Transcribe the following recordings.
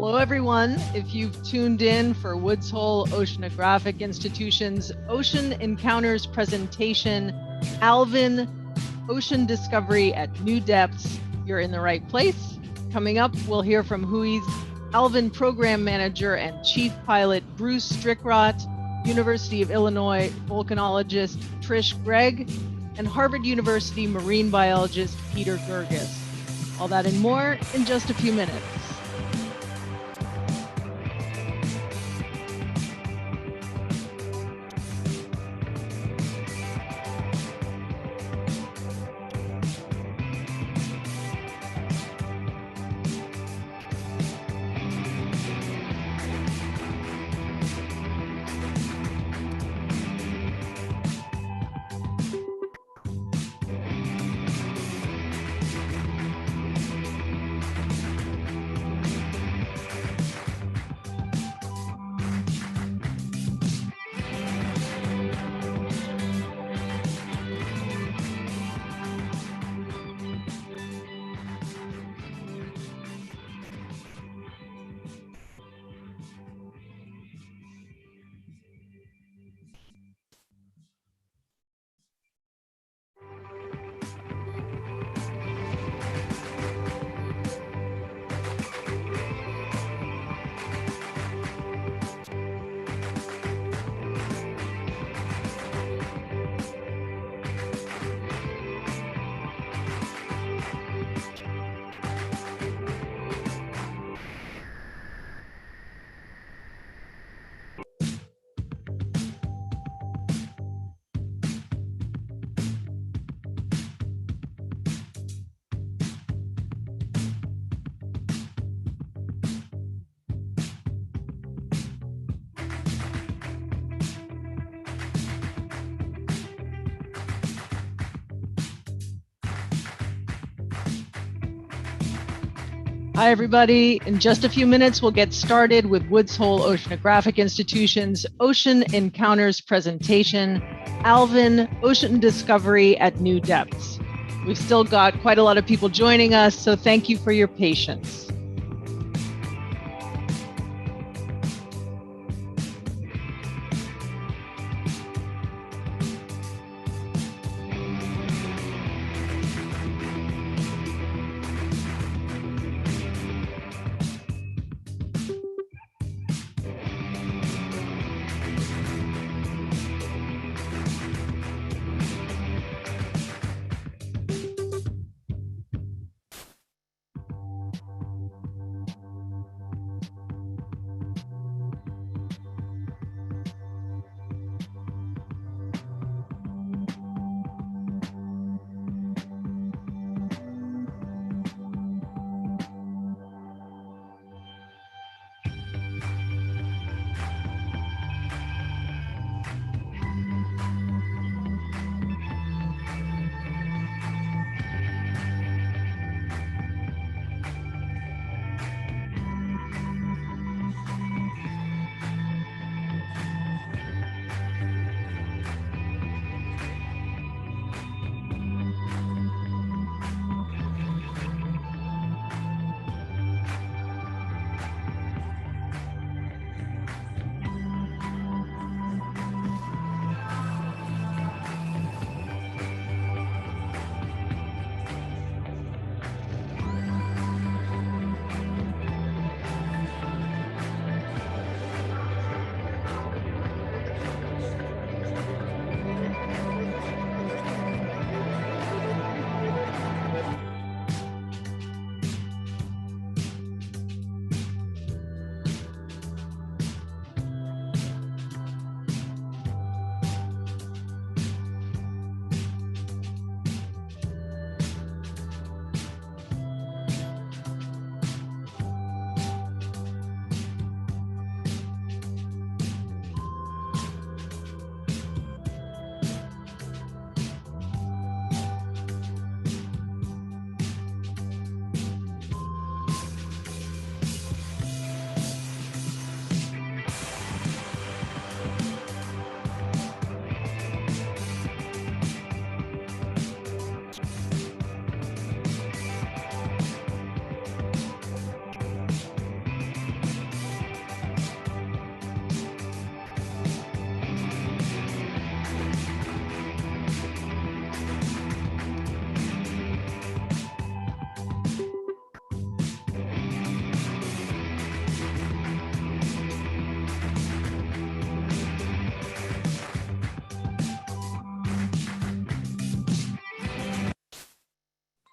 Hello, everyone. If you've tuned in for Woods Hole Oceanographic Institution's Ocean Encounters presentation, Alvin, Ocean Discovery at New Depths, you're in the right place. Coming up, we'll hear from WHOI's Alvin Program Manager and Chief Pilot Bruce Strickrott, University of Illinois volcanologist Trish Gregg, and Harvard University marine biologist Peter Girguis. All that and more in just a few minutes. Hi, everybody. In just a few minutes, we'll get started with Woods Hole Oceanographic Institution's Ocean Encounters presentation, Alvin, Ocean Discovery at New Depths. We've still got quite a lot of people joining us, so thank you for your patience.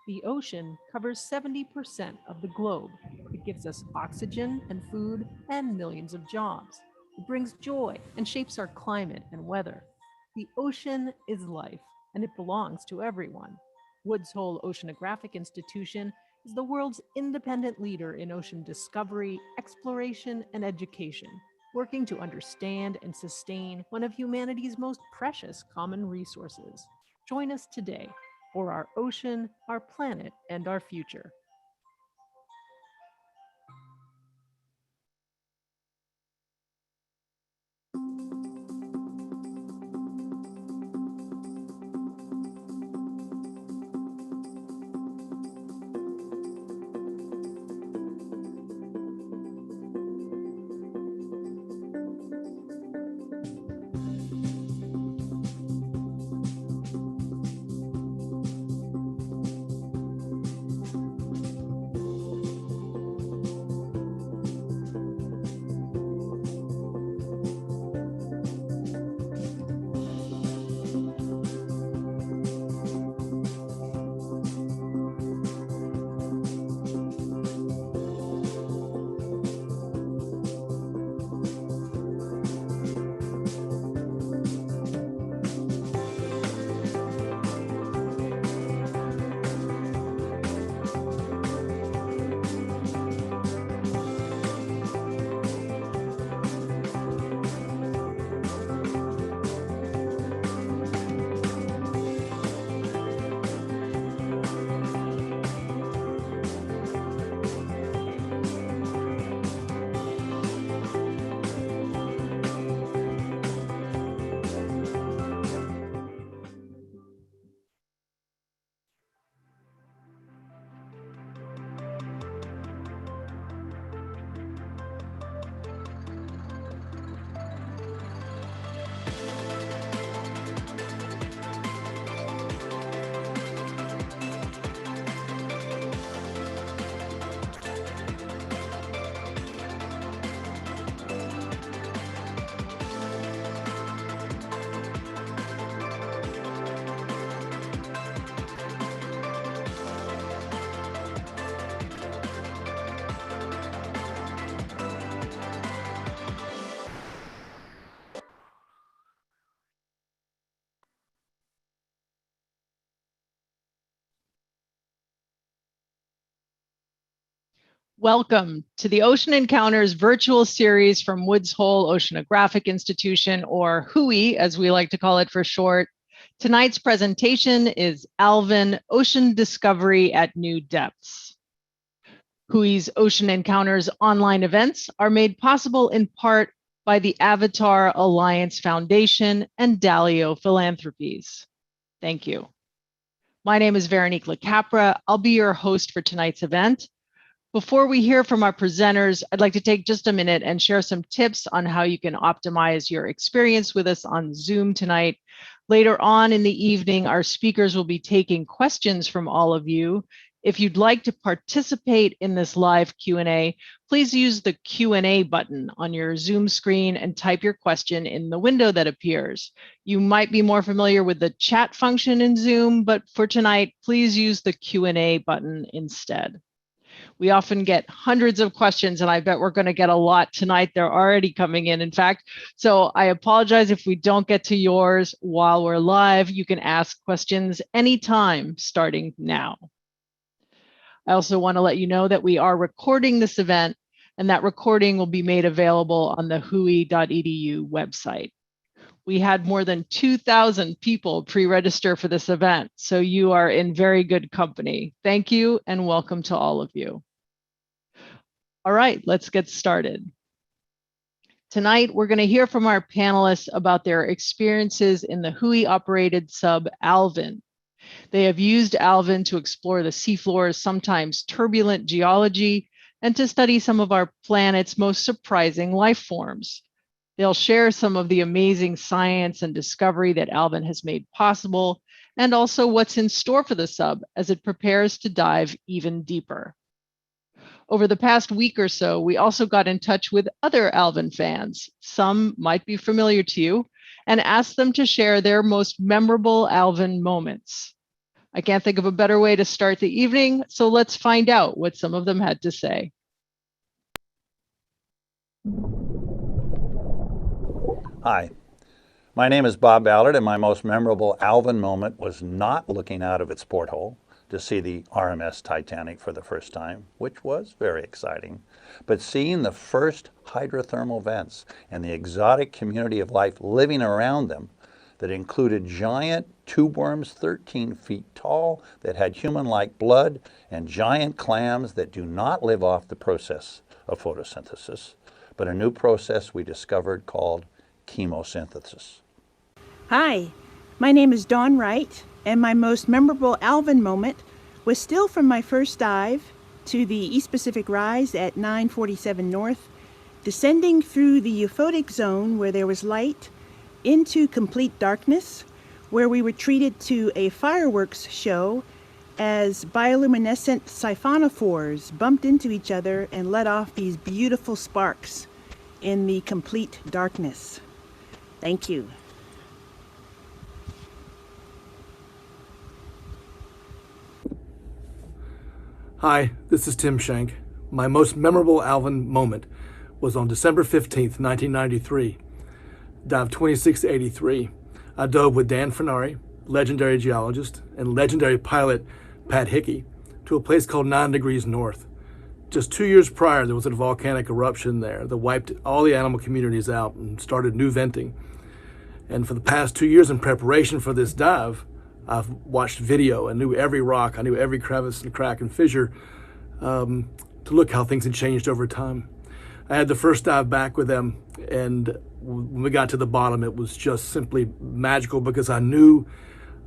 The ocean covers 70% of the globe. It gives us oxygen and food and millions of jobs. It brings joy and shapes our climate and weather. The ocean is life, and it belongs to everyone. Woods Hole Oceanographic Institution is the world's independent leader in ocean discovery, exploration, and education, working to understand and sustain one of humanity's most precious common resources. Join us today for our ocean, our planet, and our future. Welcome to the Ocean Encounters virtual series from Woods Hole Oceanographic Institution, or WHOI, as we like to call it for short. Tonight's presentation is Alvin, Ocean Discovery at New Depths. WHOI's Ocean Encounters online events are made possible in part by the Avatar Alliance Foundation and Dalio Philanthropies. Thank you. My name is Véronique LaCapra. I'll be your host for tonight's event. Before we hear from our presenters, I'd like to take just a minute and share some tips on how you can optimize your experience with us on Zoom tonight. Later on in the evening, our speakers will be taking questions from all of you. If you'd like to participate in this live Q&A, please use the Q&A button on your Zoom screen and type your question in the window that appears. You might be more familiar with the chat function in Zoom, but for tonight, please use the Q&A button instead. We often get hundreds of questions, and I bet we're going to get a lot tonight. They're already coming in fact. So I apologize if we don't get to yours while we're live. You can ask questions anytime starting now. I also want to let you know that we are recording this event, and that recording will be made available on the whoi.edu website. We had more than 2,000 people pre-register for this event, so you are in very good company. Thank you, and welcome to all of you. All right, let's get started. Tonight, we're going to hear from our panelists about their experiences in the WHOI-operated sub Alvin. They have used Alvin to explore the seafloor's sometimes turbulent geology and to study some of our planet's most surprising life forms. They'll share some of the amazing science and discovery that Alvin has made possible, and also what's in store for the sub as it prepares to dive even deeper. Over the past week or so, we also got in touch with other Alvin fans, some might be familiar to you, and asked them to share their most memorable Alvin moments. I can't think of a better way to start the evening, so let's find out what some of them had to say. Hi, my name is Bob Ballard, and my most memorable Alvin moment was not looking out of its porthole to see the RMS Titanic for the first time, which was very exciting, but seeing the first hydrothermal vents and the exotic community of life living around them that included giant tube worms 13 feet tall that had human-like blood and giant clams that do not live off the process of photosynthesis, but a new process we discovered called chemosynthesis. Hi, my name is Dawn Wright, and my most memorable Alvin moment was still from my first dive to the East Pacific Rise at 947 North, descending through the euphotic zone where there was light into complete darkness, where we were treated to a fireworks show as bioluminescent siphonophores bumped into each other and let off these beautiful sparks in the complete darkness. Thank you. Hi, this is Tim Shank. My most memorable Alvin moment was on December 15th, 1993. Dive 2683. I dove with Dan Fernari, legendary geologist, and legendary pilot Pat Hickey, to a place called 9 Degrees North. Just 2 years prior, there was a volcanic eruption there that wiped all the animal communities out and started new venting. And for the past 2 years in preparation for this dive, I've watched video and knew every rock, I knew every crevice and crack and fissure to look how things had changed over time. I had the first dive back with them, and when we got to the bottom, it was just simply magical because I knew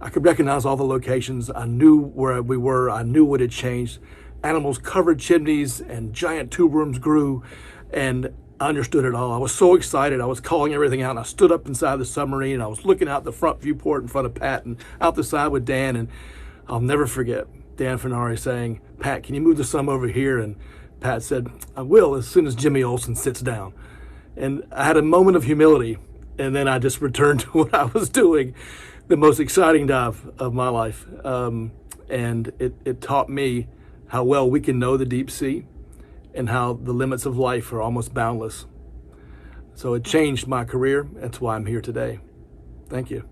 I could recognize all the locations. I knew where we were. I knew what had changed. Animals covered chimneys and giant tube worms grew, and I understood it all. I was so excited. I was calling everything out, and I stood up inside the submarine, and I was looking out the front viewport in front of Pat and out the side with Dan, and I'll never forget Dan Fernari saying, "Pat, can you move the sum over here?" And Pat said, "I will as soon as Jimmy Olsen sits down." And I had a moment of humility, and then I just returned to what I was doing, the most exciting dive of my life. And it taught me how well we can know the deep sea and how the limits of life are almost boundless. So it changed my career. That's why I'm here today. Thank you.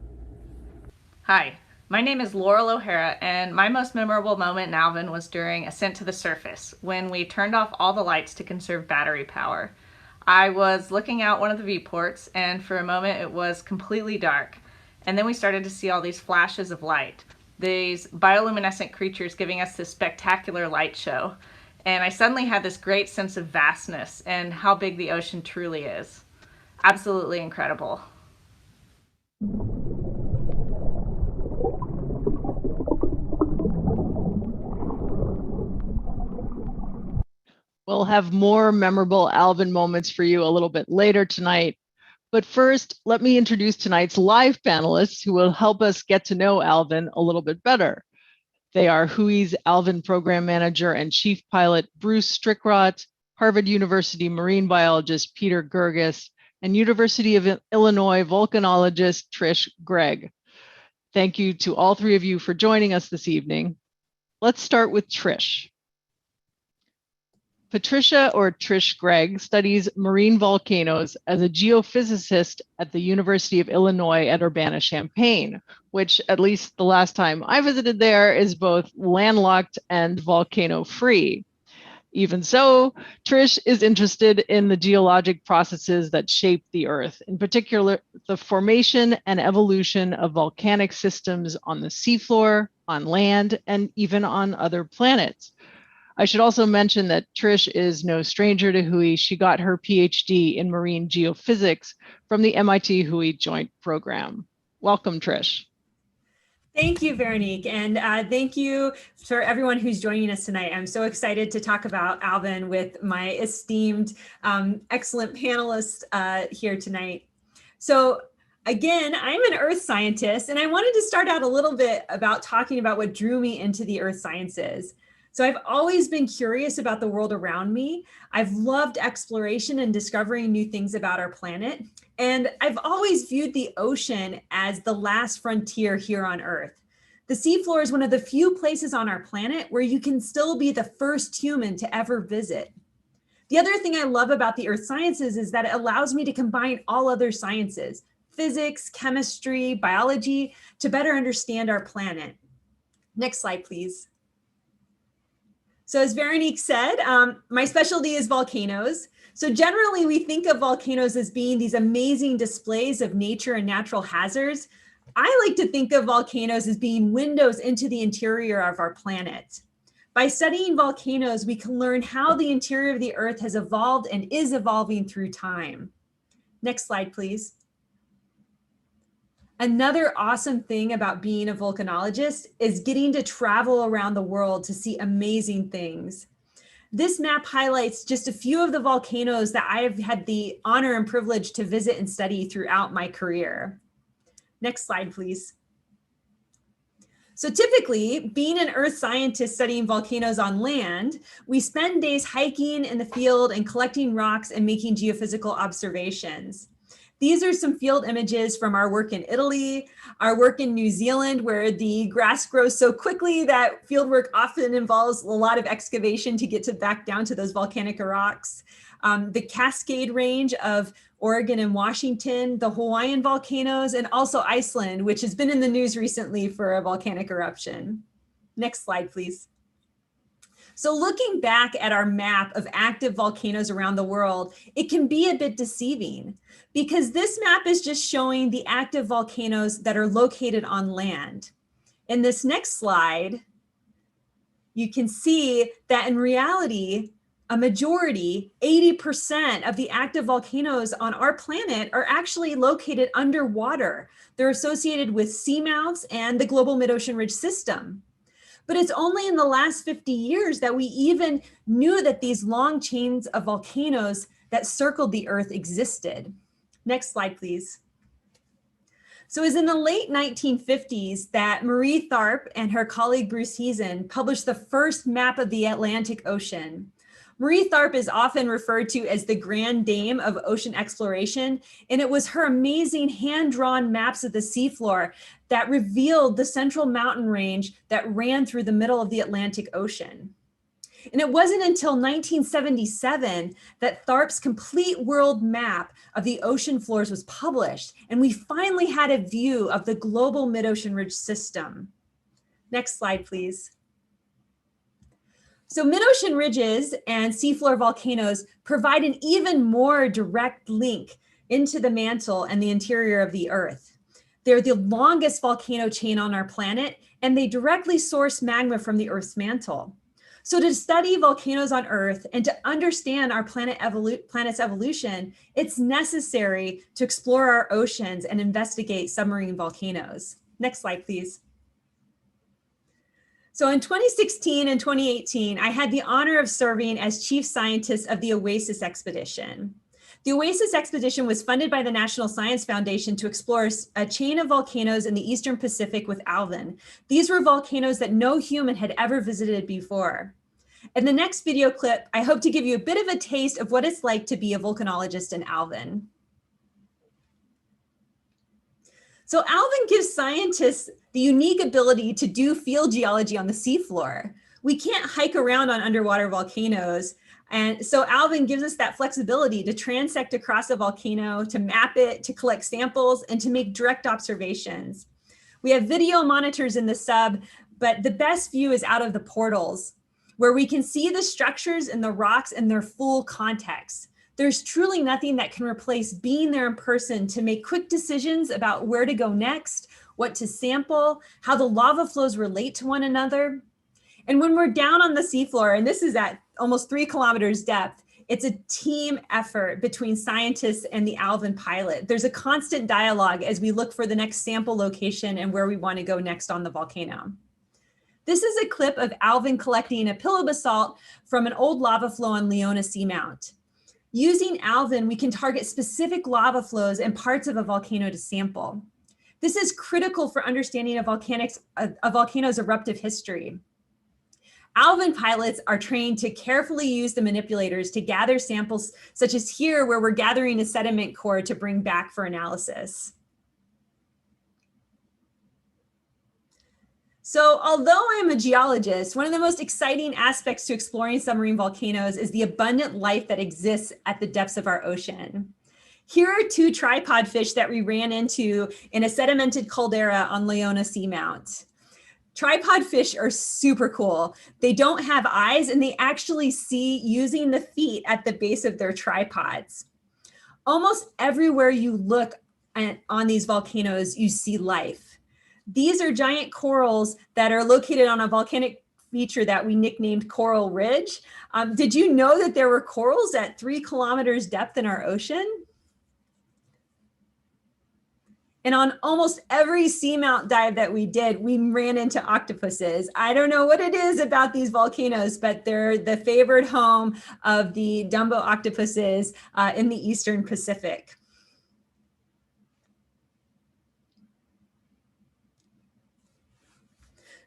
Hi, my name is Laurel O'Hara, and my most memorable moment in Alvin was during ascent to the surface, when we turned off all the lights to conserve battery power. I was looking out one of the viewports, and for a moment it was completely dark. And then we started to see all these flashes of light, these bioluminescent creatures giving us this spectacular light show. And I suddenly had this great sense of vastness and how big the ocean truly is. Absolutely incredible. We'll have more memorable Alvin moments for you a little bit later tonight. But first, let me introduce tonight's live panelists who will help us get to know Alvin a little bit better. They are WHOI's Alvin Program Manager and Chief Pilot Bruce Strickrott, Harvard University marine biologist Peter Girguis, and University of Illinois volcanologist Trish Gregg. Thank you to all three of you for joining us this evening. Let's start with Trish. Patricia, or Trish Gregg, studies marine volcanoes as a geophysicist at the University of Illinois at Urbana-Champaign, which, at least the last time I visited there, is both landlocked and volcano-free. Even so, Trish is interested in the geologic processes that shape the Earth, in particular, the formation and evolution of volcanic systems on the seafloor, on land, and even on other planets. I should also mention that Trish is no stranger to WHOI. She got her PhD in marine geophysics from the MIT WHOI Joint Program. Welcome, Trish. Thank you, Veronique, and thank you for everyone who's joining us tonight. I'm so excited to talk about Alvin with my esteemed, excellent panelists here tonight. So again, I'm an earth scientist, and I wanted to start out a little bit about talking about what drew me into the earth sciences. So I've always been curious about the world around me. I've loved exploration and discovering new things about our planet. And I've always viewed the ocean as the last frontier here on Earth. The seafloor is one of the few places on our planet where you can still be the first human to ever visit. The other thing I love about the earth sciences is that it allows me to combine all other sciences, physics, chemistry, biology, to better understand our planet. Next slide, please. So as Véronique said, my specialty is volcanoes. So generally we think of volcanoes as being these amazing displays of nature and natural hazards. I like to think of volcanoes as being windows into the interior of our planet. By studying volcanoes, we can learn how the interior of the earth has evolved and is evolving through time. Next slide, please. Another awesome thing about being a volcanologist is getting to travel around the world to see amazing things. This map highlights just a few of the volcanoes that I have had the honor and privilege to visit and study throughout my career. Next slide, please. So typically, being an earth scientist studying volcanoes on land, we spend days hiking in the field and collecting rocks and making geophysical observations. These are some field images from our work in Italy, our work in New Zealand, where the grass grows so quickly that fieldwork often involves a lot of excavation to get back down to those volcanic rocks. The Cascade Range of Oregon and Washington, the Hawaiian volcanoes, and also Iceland, which has been in the news recently for a volcanic eruption. Next slide, please. So looking back at our map of active volcanoes around the world, it can be a bit deceiving because this map is just showing the active volcanoes that are located on land. In this next slide, you can see that in reality, a majority, 80% of the active volcanoes on our planet are actually located underwater. They're associated with seamounts and the global mid-ocean ridge system. But it's only in the last 50 years that we even knew that these long chains of volcanoes that circled the earth existed. Next slide, please. So it was in the late 1950s that Marie Tharp and her colleague Bruce Heezen published the first map of the Atlantic Ocean. Marie Tharp is often referred to as the grand dame of ocean exploration, and it was her amazing hand-drawn maps of the seafloor that revealed the central mountain range that ran through the middle of the Atlantic Ocean. And it wasn't until 1977 that Tharp's complete world map of the ocean floors was published, and we finally had a view of the global mid-ocean ridge system. Next slide, please. So mid-ocean ridges and seafloor volcanoes provide an even more direct link into the mantle and the interior of the earth. They're the longest volcano chain on our planet, and they directly source magma from the Earth's mantle. So to study volcanoes on Earth and to understand our planet's evolution, it's necessary to explore our oceans and investigate submarine volcanoes. Next slide, please. So in 2016 and 2018, I had the honor of serving as chief scientist of the OASIS expedition. The OASIS expedition was funded by the National Science Foundation to explore a chain of volcanoes in the Eastern Pacific with Alvin. These were volcanoes that no human had ever visited before. In the next video clip, I hope to give you a bit of a taste of what it's like to be a volcanologist in Alvin. So Alvin gives scientists the unique ability to do field geology on the seafloor. We can't hike around on underwater volcanoes. And so Alvin gives us that flexibility to transect across a volcano, to map it, to collect samples, and to make direct observations. We have video monitors in the sub, but the best view is out of the portals, where we can see the structures and the rocks in their full context. There's truly nothing that can replace being there in person to make quick decisions about where to go next, what to sample, how the lava flows relate to one another. And when we're down on the seafloor, and this is at almost 3 kilometers depth, it's a team effort between scientists and the Alvin pilot. There's a constant dialogue as we look for the next sample location and where we want to go next on the volcano. This is a clip of Alvin collecting a pillow basalt from an old lava flow on Leona Seamount. Using Alvin, we can target specific lava flows and parts of a volcano to sample. This is critical for understanding a volcano's eruptive history. Alvin pilots are trained to carefully use the manipulators to gather samples, such as here, where we're gathering a sediment core to bring back for analysis. So although I'm a geologist, one of the most exciting aspects to exploring submarine volcanoes is the abundant life that exists at the depths of our ocean. Here are two tripod fish that we ran into in a sedimented caldera on Leona Seamount. Tripod fish are super cool. They don't have eyes and they actually see using the feet at the base of their tripods. Almost everywhere you look on these volcanoes, you see life. These are giant corals that are located on a volcanic feature that we nicknamed Coral Ridge. Did you know that there were corals at 3 kilometers depth in our ocean? And on almost every seamount dive that we did, we ran into octopuses. I don't know what it is about these volcanoes, but they're the favored home of the Dumbo octopuses in the Eastern Pacific.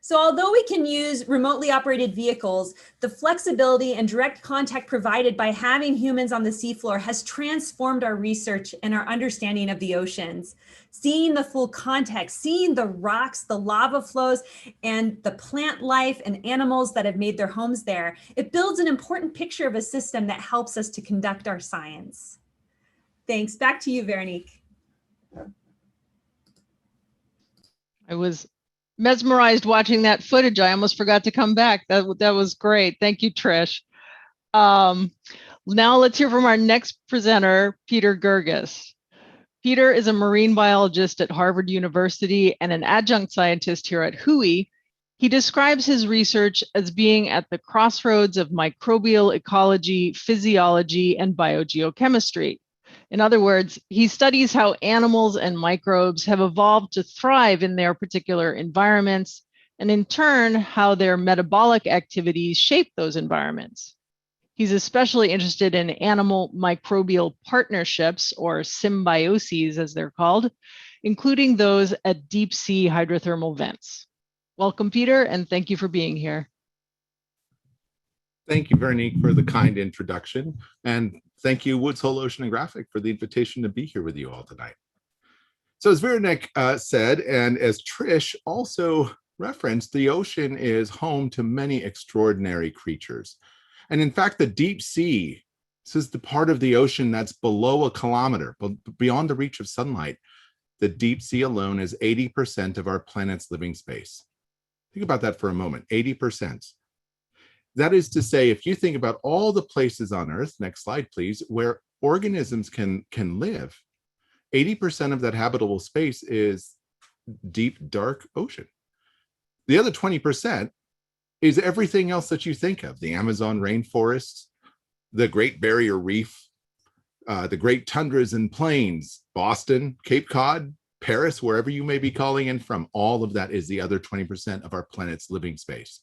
So although we can use remotely operated vehicles, the flexibility and direct contact provided by having humans on the seafloor has transformed our research and our understanding of the oceans. Seeing the full context, seeing the rocks, the lava flows, and the plant life and animals that have made their homes there, it builds an important picture of a system that helps us to conduct our science. Thanks. Back to you, Véronique. I was mesmerized watching that footage. I almost forgot to come back. That was great. Thank you, Trish. Now let's hear from our next presenter, Peter Girguis. Peter is a marine biologist at Harvard University and an adjunct scientist here at WHOI. He describes his research as being at the crossroads of microbial ecology, physiology, and biogeochemistry. In other words, he studies how animals and microbes have evolved to thrive in their particular environments, and in turn, how their metabolic activities shape those environments. He's especially interested in animal microbial partnerships, or symbioses as they're called, including those at deep sea hydrothermal vents. Welcome, Peter, and thank you for being here. Thank you, Véronique, for the kind introduction. And thank you, Woods Hole Oceanographic, for the invitation to be here with you all tonight. So as Véronique said, and as Trish also referenced, the ocean is home to many extraordinary creatures. And in fact, the deep sea, this is the part of the ocean that's below a kilometer, beyond the reach of sunlight. The deep sea alone is 80% of our planet's living space. Think about that for a moment, 80%. That is to say, if you think about all the places on Earth, next slide, please, where organisms can live, 80% of that habitable space is deep, dark ocean. The other 20% is everything else that you think of, the Amazon rainforests, the Great Barrier Reef, the great tundras and plains, Boston, Cape Cod, Paris, wherever you may be calling in from, all of that is the other 20% of our planet's living space.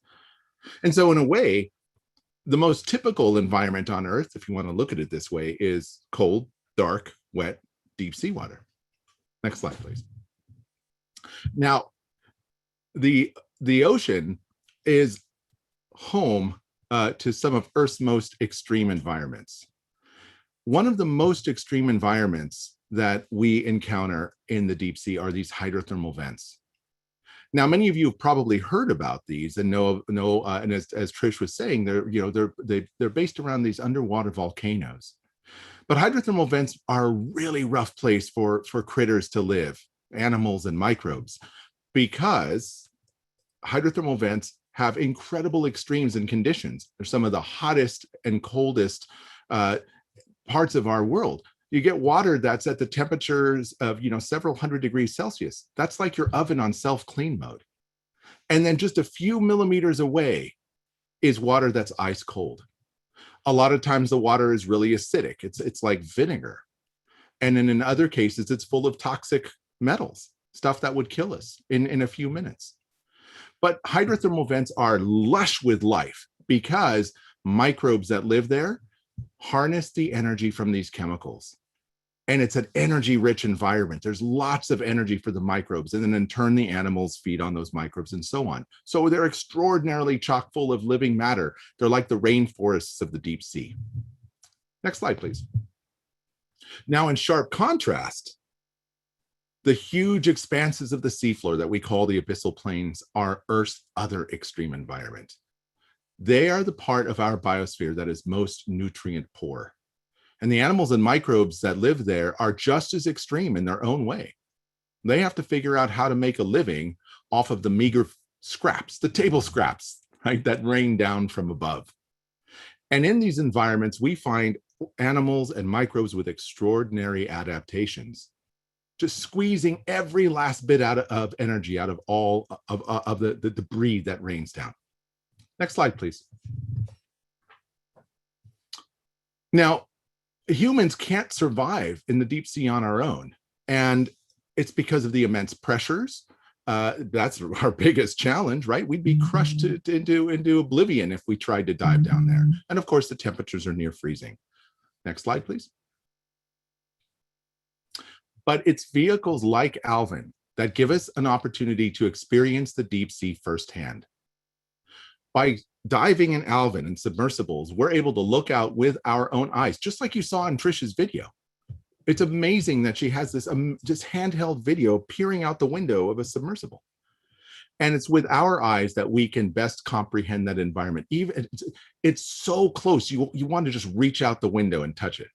And so in a way, the most typical environment on Earth, if you want to look at it this way, is cold, dark, wet, deep seawater. Next slide, please. Now, the ocean is home to some of Earth's most extreme environments. One of the most extreme environments that we encounter in the deep sea are these hydrothermal vents. Now, many of you have probably heard about these and know, and as Trish was saying, they're based around these underwater volcanoes. But hydrothermal vents are a really rough place for critters to live, animals and microbes, because hydrothermal vents have incredible extremes and conditions. They're some of the hottest and coldest parts of our world. You get water that's at the temperatures of, several hundred degrees Celsius. That's like your oven on self-clean mode. And then just a few millimeters away is water that's ice cold. A lot of times the water is really acidic. It's like vinegar. And then in other cases, it's full of toxic metals, stuff that would kill us in a few minutes. But hydrothermal vents are lush with life because microbes that live there harness the energy from these chemicals. And it's an energy-rich environment. There's lots of energy for the microbes, and then in turn, the animals feed on those microbes and so on. So they're extraordinarily chock full of living matter. They're like the rainforests of the deep sea. Next slide, please. Now, in sharp contrast, The huge expanses of the seafloor that we call the abyssal plains are Earth's other extreme environment. They are the part of our biosphere that is most nutrient poor. And the animals and microbes that live there are just as extreme in their own way. They have to figure out how to make a living off of the meager scraps, the table scraps, right, that rain down from above. And in these environments, we find animals and microbes with extraordinary adaptations, just squeezing every last bit out of energy out of all of the debris that rains down. Next slide, please. Now, humans can't survive in the deep sea on our own, and it's because of the immense pressures. That's our biggest challenge, right? We'd be crushed into oblivion if we tried to dive down there. And of course, the temperatures are near freezing. Next slide, please. But it's vehicles like Alvin that give us an opportunity to experience the deep sea firsthand. By diving in Alvin and submersibles, we're able to look out with our own eyes, just like you saw in Trish's video. It's amazing that she has this just handheld video peering out the window of a submersible. And it's with our eyes that we can best comprehend that environment. Even it's so close, you want to just reach out the window and touch it.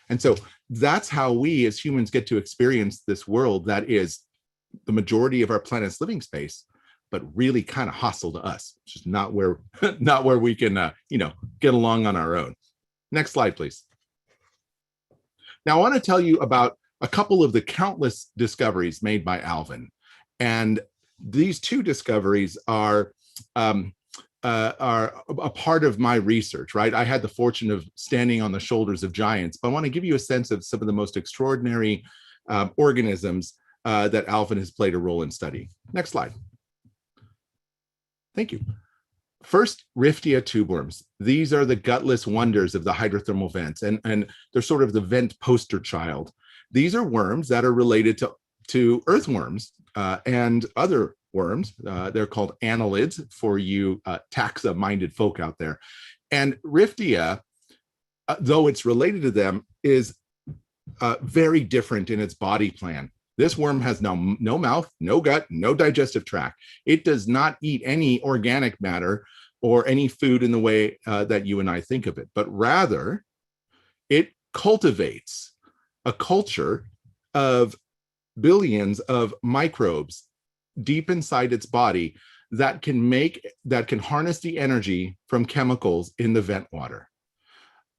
And so that's how we as humans get to experience this world that is the majority of our planet's living space, but really kind of hostile to us. It's just not where we can get along on our own. Next slide, please. Now I want to tell you about a couple of the countless discoveries made by Alvin. And these two discoveries are a part of my research, right? I had the fortune of standing on the shoulders of giants, but I want to give you a sense of some of the most extraordinary organisms that Alvin has played a role in study. Next slide. Thank you. First, Riftia tubeworms. These are the gutless wonders of the hydrothermal vents, and they're sort of the vent poster child. These are worms that are related to earthworms and other worms. They're called annelids for you taxa-minded folk out there. And Riftia, though it's related to them, is very different in its body plan. This worm has no mouth, no gut, no digestive tract. It does not eat any organic matter or any food in the way that you and I think of it, but rather it cultivates a culture of billions of microbes deep inside its body that can harness the energy from chemicals in the vent water.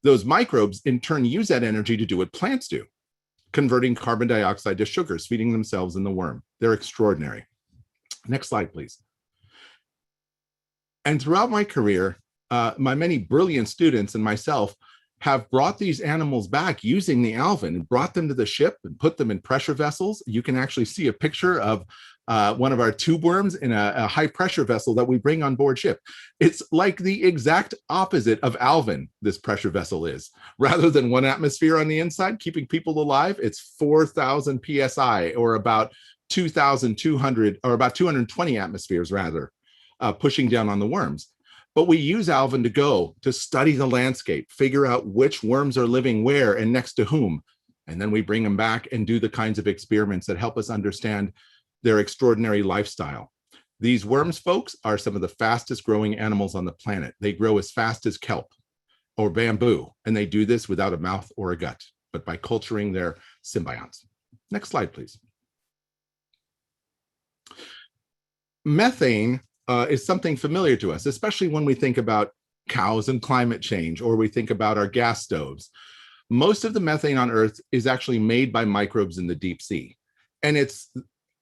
Those microbes in turn use that energy to do what plants do, converting carbon dioxide to sugars, feeding themselves in the worm. They're extraordinary. Next slide, please. And throughout my career, my many brilliant students and myself have brought these animals back using the Alvin and brought them to the ship and put them in pressure vessels. You can actually see a picture of one of our tube worms in a high pressure vessel that we bring on board ship. It's like the exact opposite of Alvin, this pressure vessel is. Rather than 1 atmosphere on the inside, keeping people alive, it's 4,000 PSI or about 2,200 or about 220 atmospheres rather, pushing down on the worms. But we use Alvin to go to study the landscape, figure out which worms are living where and next to whom. And then we bring them back and do the kinds of experiments that help us understand their extraordinary lifestyle. These worms, folks, are some of the fastest growing animals on the planet. They grow as fast as kelp or bamboo, and they do this without a mouth or a gut, but by culturing their symbionts. Next slide, please. Methane is something familiar to us, especially when we think about cows and climate change, or we think about our gas stoves. Most of the methane on Earth is actually made by microbes in the deep sea. And it's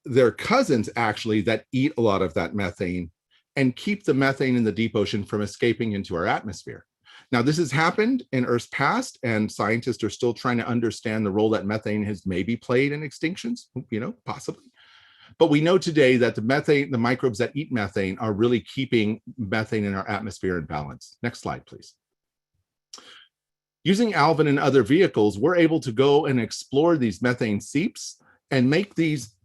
their cousins actually that eat a lot of that methane and keep the methane in the deep ocean from escaping into our atmosphere. Now, this has happened in Earth's past, and scientists are still trying to understand the role that methane has maybe played in extinctions, possibly. But we know today that the microbes that eat methane are really keeping methane in our atmosphere in balance. Next slide, please. Using Alvin and other vehicles, we're able to go and explore these methane seeps and make these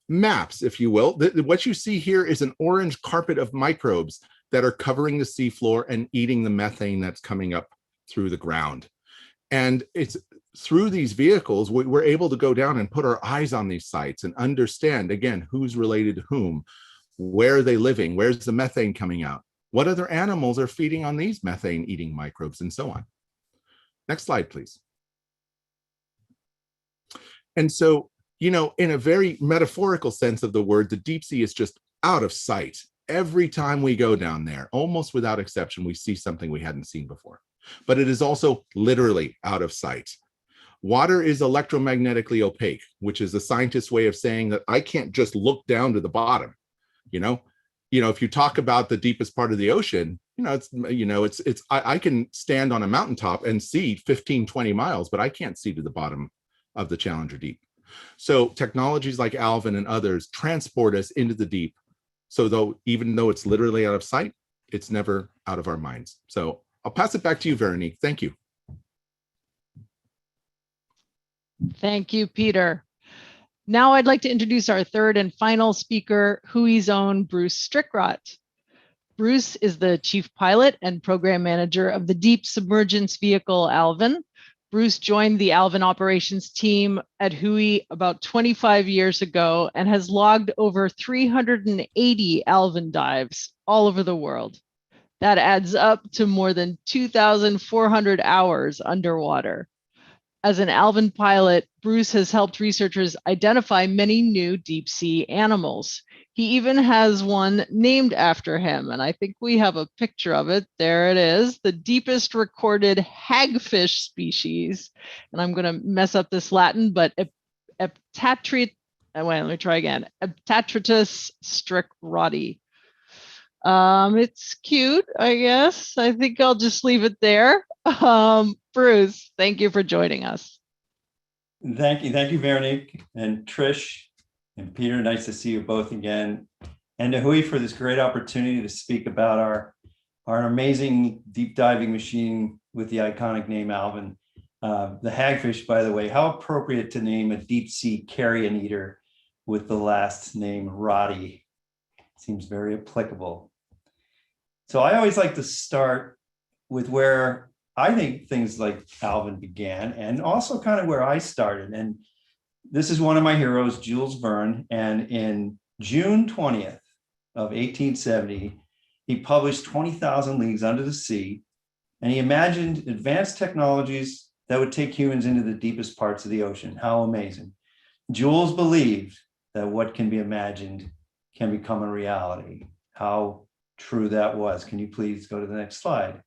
maps, if you will. What you see here is an orange carpet of microbes that are covering the seafloor and eating the methane that's coming up through the ground. And it's through these vehicles, we're able to go down and put our eyes on these sites and understand, again, who's related to whom, where are they living, where's the methane coming out, what other animals are feeding on these methane-eating microbes, and so on. Next slide, please. And so, you know, in a very metaphorical sense of the word, the deep sea is just out of sight. Every time we go down there, almost without exception, we see something we hadn't seen before. But it is also literally out of sight. Water is electromagnetically opaque, which is a scientist's way of saying that I can't just look down to the bottom. You know, if you talk about the deepest part of the ocean, I can stand on a mountaintop and see 15, 20 miles, but I can't see to the bottom of the Challenger Deep. So technologies like Alvin and others transport us into the deep. So even though it's literally out of sight, it's never out of our minds. So I'll pass it back to you, Véronique. Thank you. Thank you, Peter. Now I'd like to introduce our third and final speaker, WHOI's own Bruce Strickrott. Bruce is the chief pilot and program manager of the deep submergence vehicle Alvin. Bruce joined the Alvin operations team at WHOI about 25 years ago and has logged over 380 Alvin dives all over the world. That adds up to more than 2,400 hours underwater. As an Alvin pilot, Bruce has helped researchers identify many new deep sea animals. He even has one named after him, and I think we have a picture of it. There it is, the deepest recorded hagfish species. And I'm going to mess up this Latin, but Aptatritus strickrotti. It's cute, I guess. I think I'll just leave it there. Bruce, thank you for joining us. Thank you, Véronique and Trish and Peter. Nice to see you both again, and to WHOI for this great opportunity to speak about our amazing deep diving machine with the iconic name Alvin. The hagfish, by the way, how appropriate to name a deep sea carrion eater with the last name Roddy. Seems very applicable. So I always like to start with where I think things like Alvin began, and also kind of where I started. And this is one of my heroes, Jules Verne. And in June 20th of 1870, he published 20,000 Leagues Under the Sea, and he imagined advanced technologies that would take humans into the deepest parts of the ocean. How amazing. Jules believed that what can be imagined can become a reality. How true that was. Can you please go to the next slide?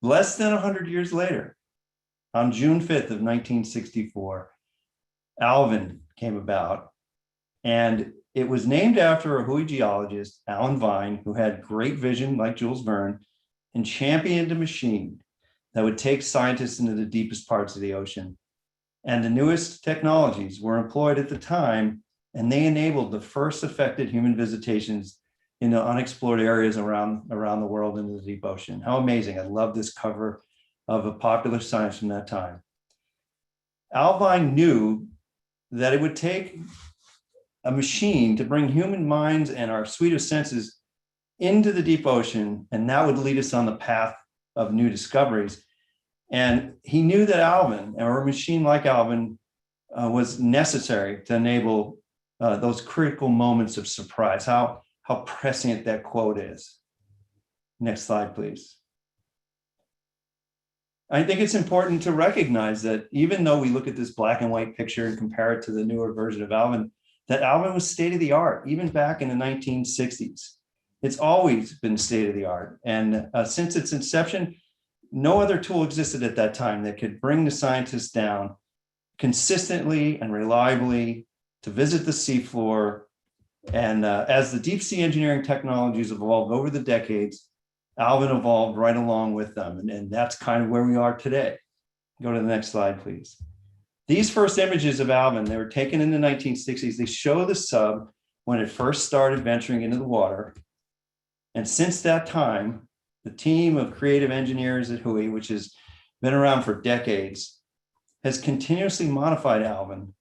Less than 100 years later, on June 5th of 1964, Alvin came about, and it was named after a WHOI geologist, Alan Vine, who had great vision like Jules Verne and championed a machine that would take scientists into the deepest parts of the ocean. And the newest technologies were employed at the time, and they enabled the first effective human visitations into unexplored areas around the world into the deep ocean. How amazing. I love this cover of a popular science from that time. Alvin knew that it would take a machine to bring human minds and our suite of senses into the deep ocean, and that would lead us on the path of new discoveries. And he knew that Alvin, or a machine like Alvin, was necessary to enable those critical moments of surprise. How prescient that quote is. Next slide, please. I think it's important to recognize that even though we look at this black and white picture and compare it to the newer version of Alvin, that Alvin was state of the art, even back in the 1960s. It's always been state of the art. And since its inception, no other tool existed at that time that could bring the scientists down consistently and reliably to visit the seafloor. And as the deep sea engineering technologies evolved over the decades, Alvin evolved right along with them. And that's kind of where we are today. Go to the next slide, please. These first images of Alvin, they were taken in the 1960s. They show the sub when it first started venturing into the water. And since that time, the team of creative engineers at WHOI, which has been around for decades, has continuously modified Alvin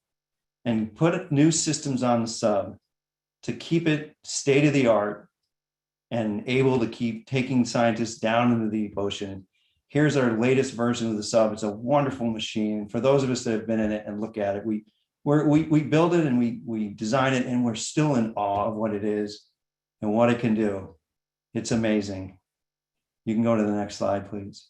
and put new systems on the sub to keep it state of the art and able to keep taking scientists down into the deep ocean. Here's our latest version of the sub. It's a wonderful machine. For those of us that have been in it and look at it, we build it and we design it, and we're still in awe of what it is and what it can do. It's amazing. You can go to the next slide, please.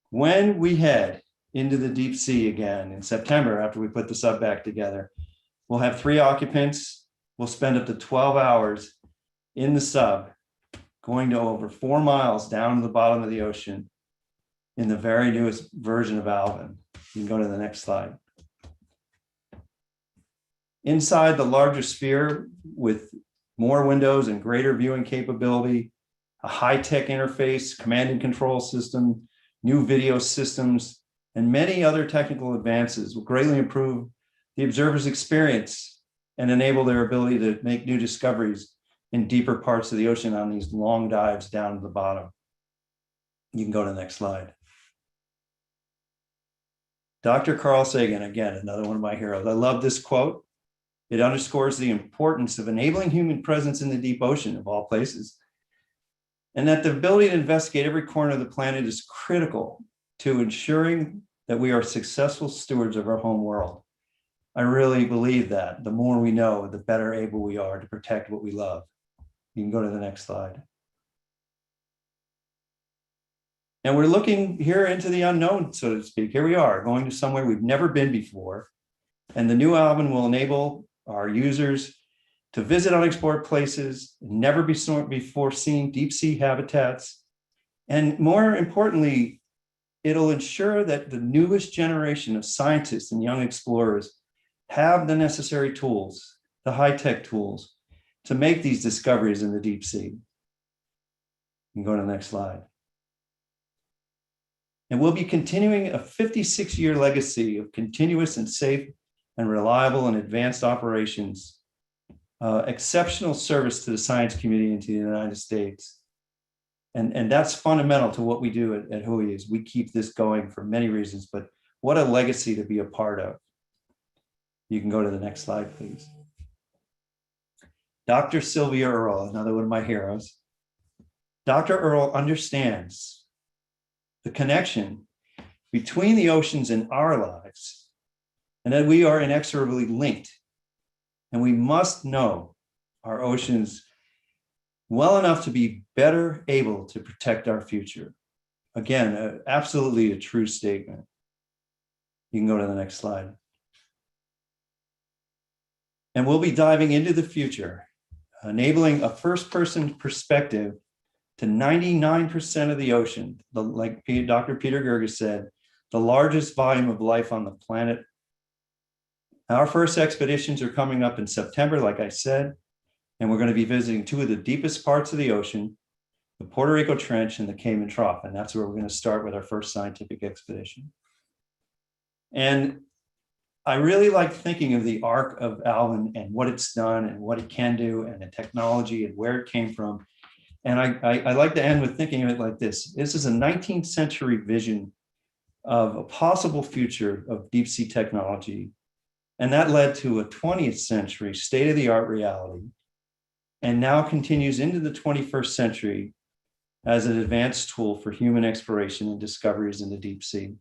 When we head into the deep sea again in September, after we put the sub back together, we'll have 3 occupants. We'll spend up to 12 hours in the sub, going to over 4 miles down to the bottom of the ocean in the very newest version of Alvin. You can go to the next slide. Inside the larger sphere, with more windows and greater viewing capability, a high-tech interface, command and control system, new video systems, and many other technical advances will greatly improve the observer's experience and enable their ability to make new discoveries in deeper parts of the ocean on these long dives down to the bottom. You can go to the next slide. Dr. Carl Sagan, again, another one of my heroes. I love this quote. It underscores the importance of enabling human presence in the deep ocean, of all places, and that the ability to investigate every corner of the planet is critical to ensuring that we are successful stewards of our home world. I really believe that the more we know, the better able we are to protect what we love. You can go to the next slide. And we're looking here into the unknown, so to speak. Here we are, going to somewhere we've never been before. And the new Alvin will enable our users to visit unexplored places, never before seen deep sea habitats. And more importantly, it'll ensure that the newest generation of scientists and young explorers have the necessary tools, the high-tech tools, to make these discoveries in the deep sea. You can go to the next slide. And we'll be continuing a 56-year legacy of continuous and safe and reliable and advanced operations, exceptional service to the science community and to the United States. And that's fundamental to what we do at WHOI, is we keep this going for many reasons, but what a legacy to be a part of. You can go to the next slide, please. Dr. Sylvia Earle, another one of my heroes. Dr. Earle understands the connection between the oceans and our lives, and that we are inexorably linked. And we must know our oceans well enough to be better able to protect our future. Again, absolutely a true statement. You can go to the next slide. And we'll be diving into the future, enabling a first-person perspective to 99% of the ocean, like Dr. Peter Girguis said, the largest volume of life on the planet. Our first expeditions are coming up in September, like I said, and we're going to be visiting 2 of the deepest parts of the ocean, the Puerto Rico Trench and the Cayman Trough, and that's where we're going to start with our first scientific expedition. And I really like thinking of the arc of Alvin and what it's done and what it can do and the technology and where it came from. And I like to end with thinking of it like this. This is a 19th century vision of a possible future of deep sea technology. And that led to a 20th century state-of-the-art reality, and now continues into the 21st century as an advanced tool for human exploration and discoveries in the deep sea.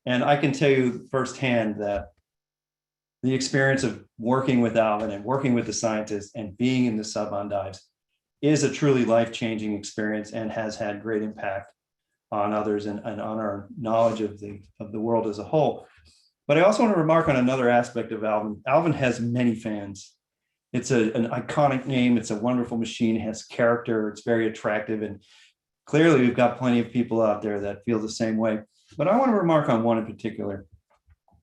And I can tell you firsthand that the experience of working with Alvin and working with the scientists and being in the sub-on dives is a truly life-changing experience and has had great impact on others and on our knowledge of the world as a whole. But I also want to remark on another aspect of Alvin. Alvin has many fans. It's an iconic name. It's a wonderful machine. It has character. It's very attractive. And clearly we've got plenty of people out there that feel the same way. But I want to remark on one in particular.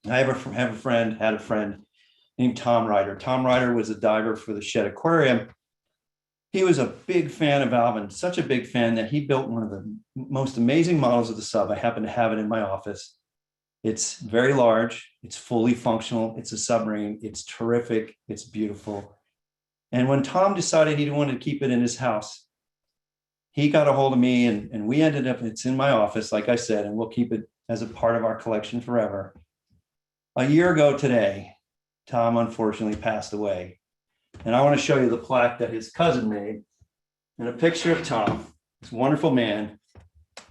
I had a friend named Tom Ryder. Tom Ryder was a diver for the Shed Aquarium. He was a big fan of Alvin, such a big fan that he built one of the most amazing models of the sub. I happen to have it in my office. It's very large. It's fully functional. It's a submarine. It's terrific. It's beautiful. And when Tom decided he wanted to keep it in his house, he got a hold of me and we ended up, it's in my office, like I said, and we'll keep it as a part of our collection forever. A year ago today, Tom unfortunately passed away. And I want to show you the plaque that his cousin made and a picture of Tom, this wonderful man.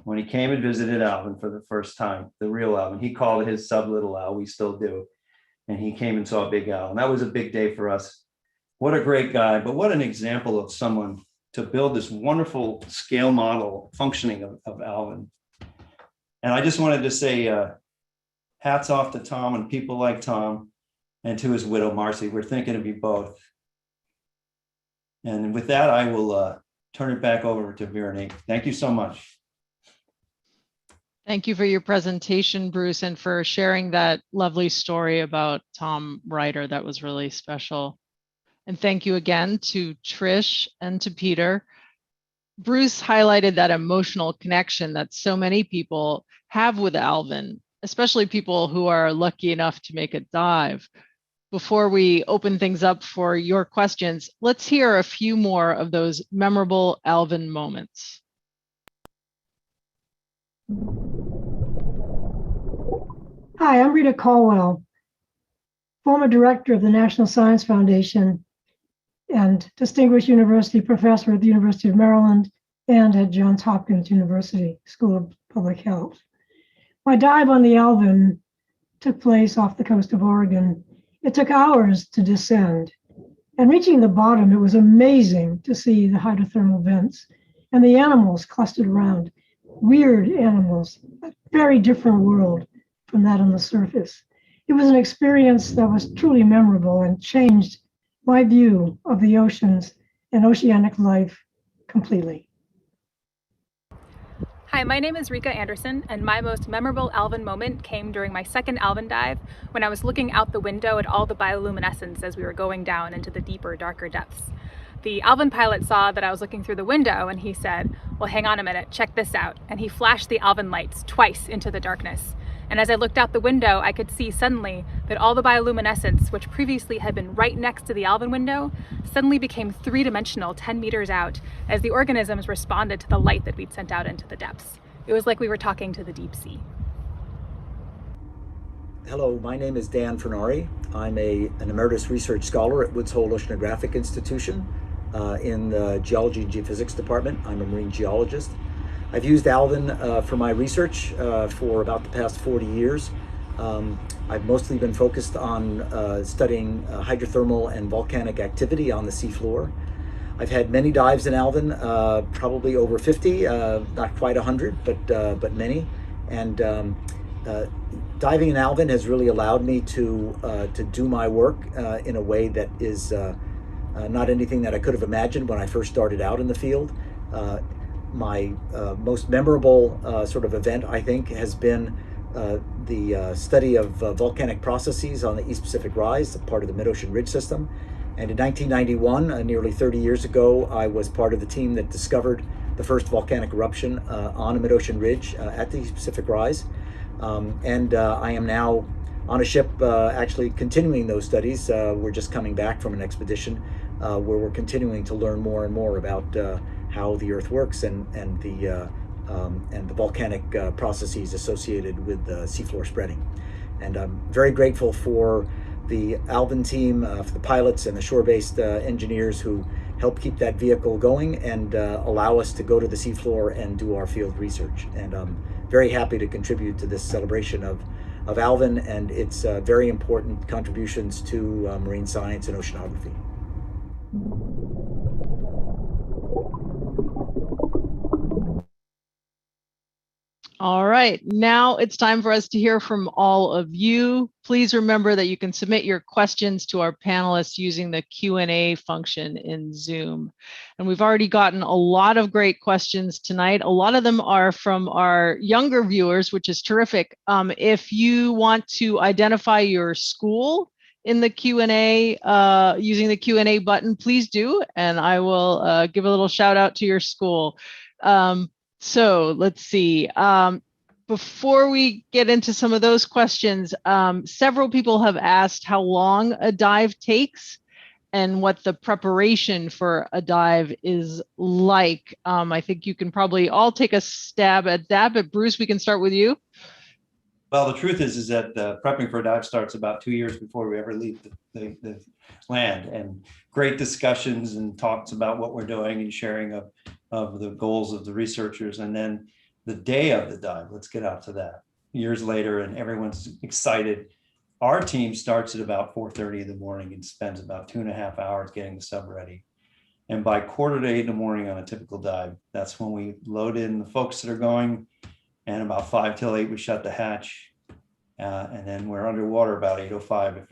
when he came and visited Alvin for the first time, the real Alvin. He called his sub Little Al, we still do. And he came and saw Big Al. And that was a big day for us. What a great guy, but what an example of someone to build this wonderful scale model functioning of Alvin. And I just wanted to say hats off to Tom and people like Tom and to his widow, Marcy. We're thinking of you both. And with that, I will turn it back over to Véronique. Thank you so much. Thank you for your presentation, Bruce, and for sharing that lovely story about Tom Ryder. That was really special. And thank you again to Trish and to Peter. Bruce highlighted that emotional connection that so many people have with Alvin, especially people who are lucky enough to make a dive. Before we open things up for your questions, let's hear a few more of those memorable Alvin moments. Hi, I'm Rita Caldwell, former director of the National Science Foundation and distinguished university professor at the University of Maryland and at Johns Hopkins University School of Public Health. My dive on the Alvin took place off the coast of Oregon. It took hours to descend. And reaching the bottom, it was amazing to see the hydrothermal vents and the animals clustered around. Weird animals, a very different world from that on the surface. It was an experience that was truly memorable and changed my view of the oceans and oceanic life completely. Hi, my name is Rika Anderson, and my most memorable Alvin moment came during my second Alvin dive when I was looking out the window at all the bioluminescence as we were going down into the deeper, darker depths. The Alvin pilot saw that I was looking through the window and he said, "Well, hang on a minute, check this out." And he flashed the Alvin lights twice into the darkness. And as I looked out the window, I could see suddenly that all the bioluminescence, which previously had been right next to the Alvin window, suddenly became three-dimensional 10 meters out as the organisms responded to the light that we'd sent out into the depths. It was like we were talking to the deep sea. Hello, my name is Dan Fernari. I'm an emeritus research scholar at Woods Hole Oceanographic Institution in the Geology and Geophysics Department. I'm a marine geologist. I've used Alvin for my research for about the past 40 years. I've mostly been focused on studying hydrothermal and volcanic activity on the seafloor. I've had many dives in Alvin, probably over 50, not quite 100, but many. And diving in Alvin has really allowed me to do my work in a way that is not anything that I could have imagined when I first started out in the field. My most memorable sort of event, I think, has been the study of volcanic processes on the East Pacific Rise, part of the Mid-Ocean Ridge System. And in 1991, nearly 30 years ago, I was part of the team that discovered the first volcanic eruption on a Mid-Ocean Ridge at the East Pacific Rise. I am now on a ship actually continuing those studies. We're just coming back from an expedition where we're continuing to learn more and more about how the Earth works and the volcanic processes associated with seafloor spreading. And I'm very grateful for the Alvin team, for the pilots and the shore-based engineers who help keep that vehicle going and allow us to go to the seafloor and do our field research. And I'm very happy to contribute to this celebration of Alvin and its very important contributions to marine science and oceanography. All right, now it's time for us to hear from all of you. Please remember that you can submit your questions to our panelists using the Q&A function in Zoom. And we've already gotten a lot of great questions tonight. A lot of them are from our younger viewers, which is terrific. If you want to identify your school in the Q&A using the Q&A button, please do, and I will give a little shout out to your school. So let's see. Before we get into some of those questions, several people have asked how long a dive takes and what the preparation for a dive is like. I think you can probably all take a stab at that, but Bruce, we can start with you. Well, the truth is that prepping for a dive starts about 2 years before we ever leave the land, and great discussions and talks about what we're doing and sharing of the goals of the researchers. And then the day of the dive. Let's get out to that. Years later, and everyone's excited. Our team starts at about 4:30 in the morning and spends about 2.5 hours getting the sub ready. And by 7:45 in the morning on a typical dive, that's when we load in the folks that are going. And about 5 till 8, we shut the hatch. And then we're underwater about 8:05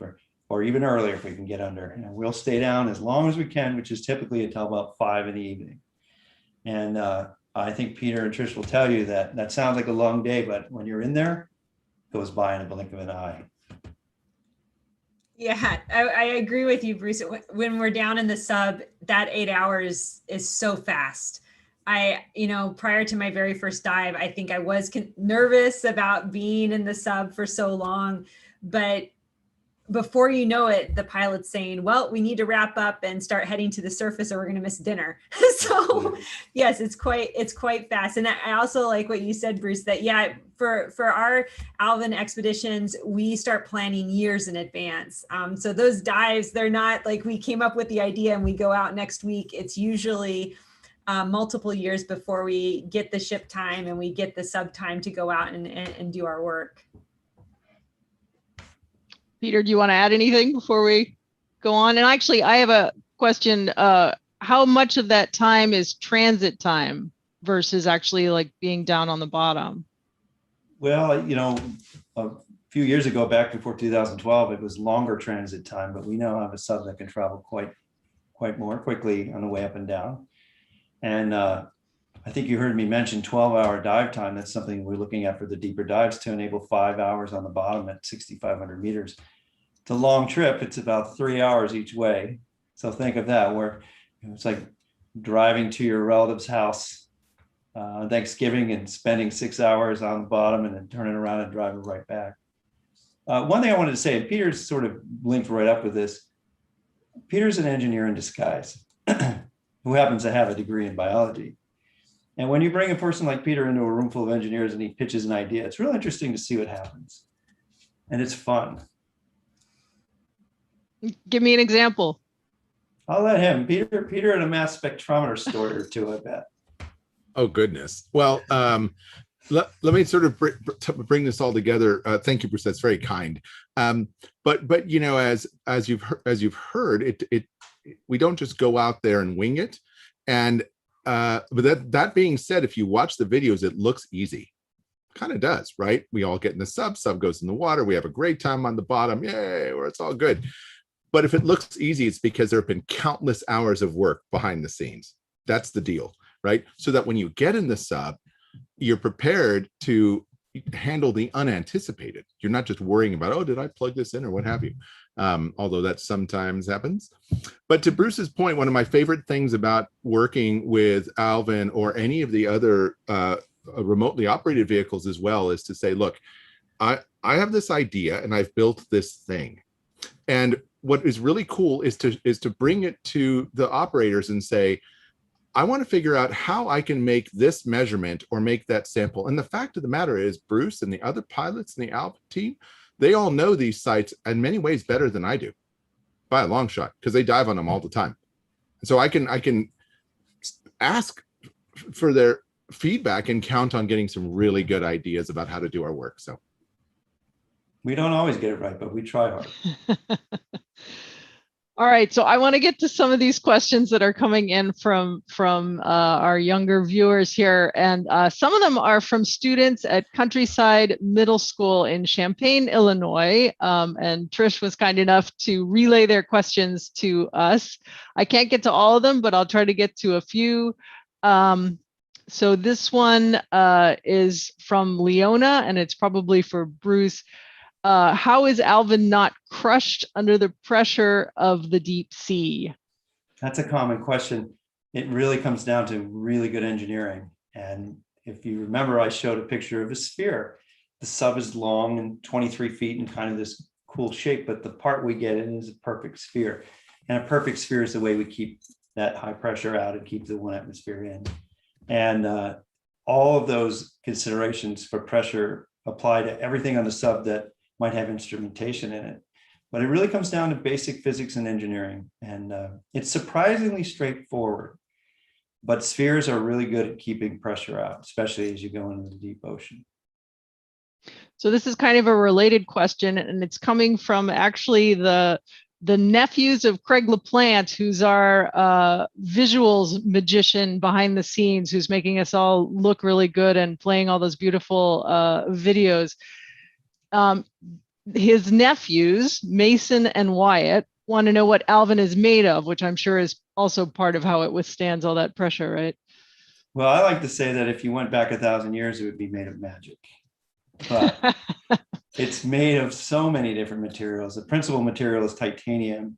or even earlier if we can get under. And we'll stay down as long as we can, which is typically until about 5 in the evening. And I think Peter and Trish will tell you that that sounds like a long day, but when you're in there, it goes by in a blink of an eye. Yeah, I agree with you, Bruce. When we're down in the sub, that 8 hours is so fast. Prior to my very first dive, I think I was nervous about being in the sub for so long, but before you know it, the pilot's saying, well, we need to wrap up and start heading to the surface or we're going to miss dinner. So yes, it's quite fast. And I also like what you said, Bruce, that for our Alvin expeditions, we start planning years in advance. So those dives, they're not like we came up with the idea and we go out next week. It's usually multiple years before we get the ship time and we get the sub time to go out and do our work. Peter, do you want to add anything before we go on? And actually, I have a question. How much of that time is transit time versus actually like being down on the bottom? Well, a few years ago, back before 2012, it was longer transit time, but we now have a sub that can travel quite more quickly on the way up and down. And I think you heard me mention 12-hour dive time. That's something we're looking at for the deeper dives to enable 5 hours on the bottom at 6,500 meters. It's a long trip. It's about 3 hours each way. So think of that, where it's like driving to your relative's house on Thanksgiving and spending 6 hours on the bottom and then turning around and driving right back. One thing I wanted to say, and Peter's sort of linked right up with this. Peter's an engineer in disguise who happens to have a degree in biology. And when you bring a person like Peter into a room full of engineers and he pitches an idea, it's really interesting to see what happens. And it's fun. Give me an example. I'll let him. Peter at a mass spectrometer story or two, I bet. Oh, goodness. Well, let me sort of bring this all together. Thank you, Bruce. That's very kind. But as you've heard, we don't just go out there and wing it. And but that being said, if you watch the videos, it looks easy. Kind of does, right? We all get in the sub goes in the water. We have a great time on the bottom. Yay, where it's all good. But if it looks easy, it's because there have been countless hours of work behind the scenes. That's the deal, right? So that when you get in the sub, you're prepared to handle the unanticipated. You're not just worrying about, oh, did I plug this in or what have you? Although that sometimes happens. But to Bruce's point, one of my favorite things about working with Alvin or any of the other remotely operated vehicles as well is to say, look, I have this idea and I've built this thing. And what is really cool is to bring it to the operators and say, I want to figure out how I can make this measurement or make that sample. And the fact of the matter is, Bruce and the other pilots in the Alvin team, they all know these sites in many ways better than I do, by a long shot, because they dive on them all the time. And so I can ask for their feedback and count on getting some really good ideas about how to do our work. So we don't always get it right, but we try hard. All right, so I want to get to some of these questions that are coming in from our younger viewers here, and some of them are from students at Countryside Middle School in Champaign, Illinois, and Trish was kind enough to relay their questions to us. I can't get to all of them, but I'll try to get to a few. So this one is from Leona, and it's probably for Bruce. How is Alvin not crushed under the pressure of the deep sea? That's a common question. It really comes down to really good engineering. And if you remember, I showed a picture of a sphere. The sub is long and 23 feet and kind of this cool shape, but the part we get in is a perfect sphere. And a perfect sphere is the way we keep that high pressure out and keep the 1 atmosphere in. And all of those considerations for pressure apply to everything on the sub that might have instrumentation in it. But it really comes down to basic physics and engineering. And it's surprisingly straightforward. But spheres are really good at keeping pressure out, especially as you go into the deep ocean. So this is kind of a related question, and it's coming from actually the nephews of Craig LaPlante, who's our visuals magician behind the scenes, who's making us all look really good and playing all those beautiful videos. His nephews, Mason and Wyatt, want to know what Alvin is made of, which I'm sure is also part of how it withstands all that pressure, right? Well, I like to say that if you went back 1,000 years, it would be made of magic. But it's made of so many different materials. The principal material is titanium.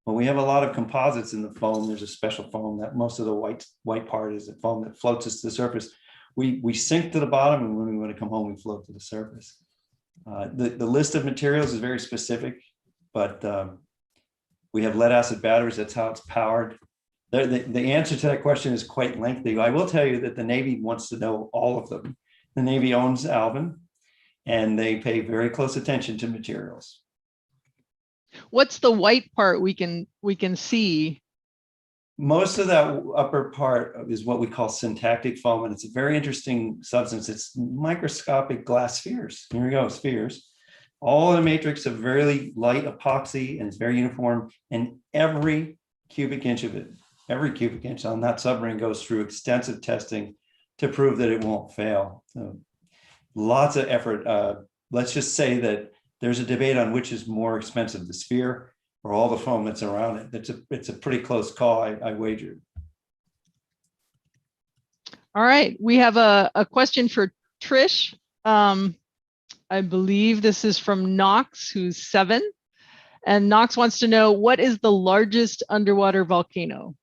When we have a lot of composites in the foam, there's a special foam that most of the white part is a foam that floats us to the surface. We sink to the bottom, and when we want to come home, we float to the surface. The list of materials is very specific, but we have lead acid batteries. That's how it's powered. The answer to that question is quite lengthy. I will tell you that the Navy wants to know all of them. The Navy owns Alvin, and they pay very close attention to materials. What's the white part we can see? Most of that upper part is what we call syntactic foam, and it's a very interesting substance. It's microscopic glass spheres. Here we go, spheres. All the matrix of very light epoxy, and it's very uniform, and every cubic inch of it, every cubic inch on that submarine goes through extensive testing to prove that it won't fail. So lots of effort. Let's just say that there's a debate on which is more expensive, the sphere or all the foam that's around it. It's a pretty close call, I wager. All right, we have a question for Trish. I believe this is from Knox, who's 7. And Knox wants to know, what is the largest underwater volcano?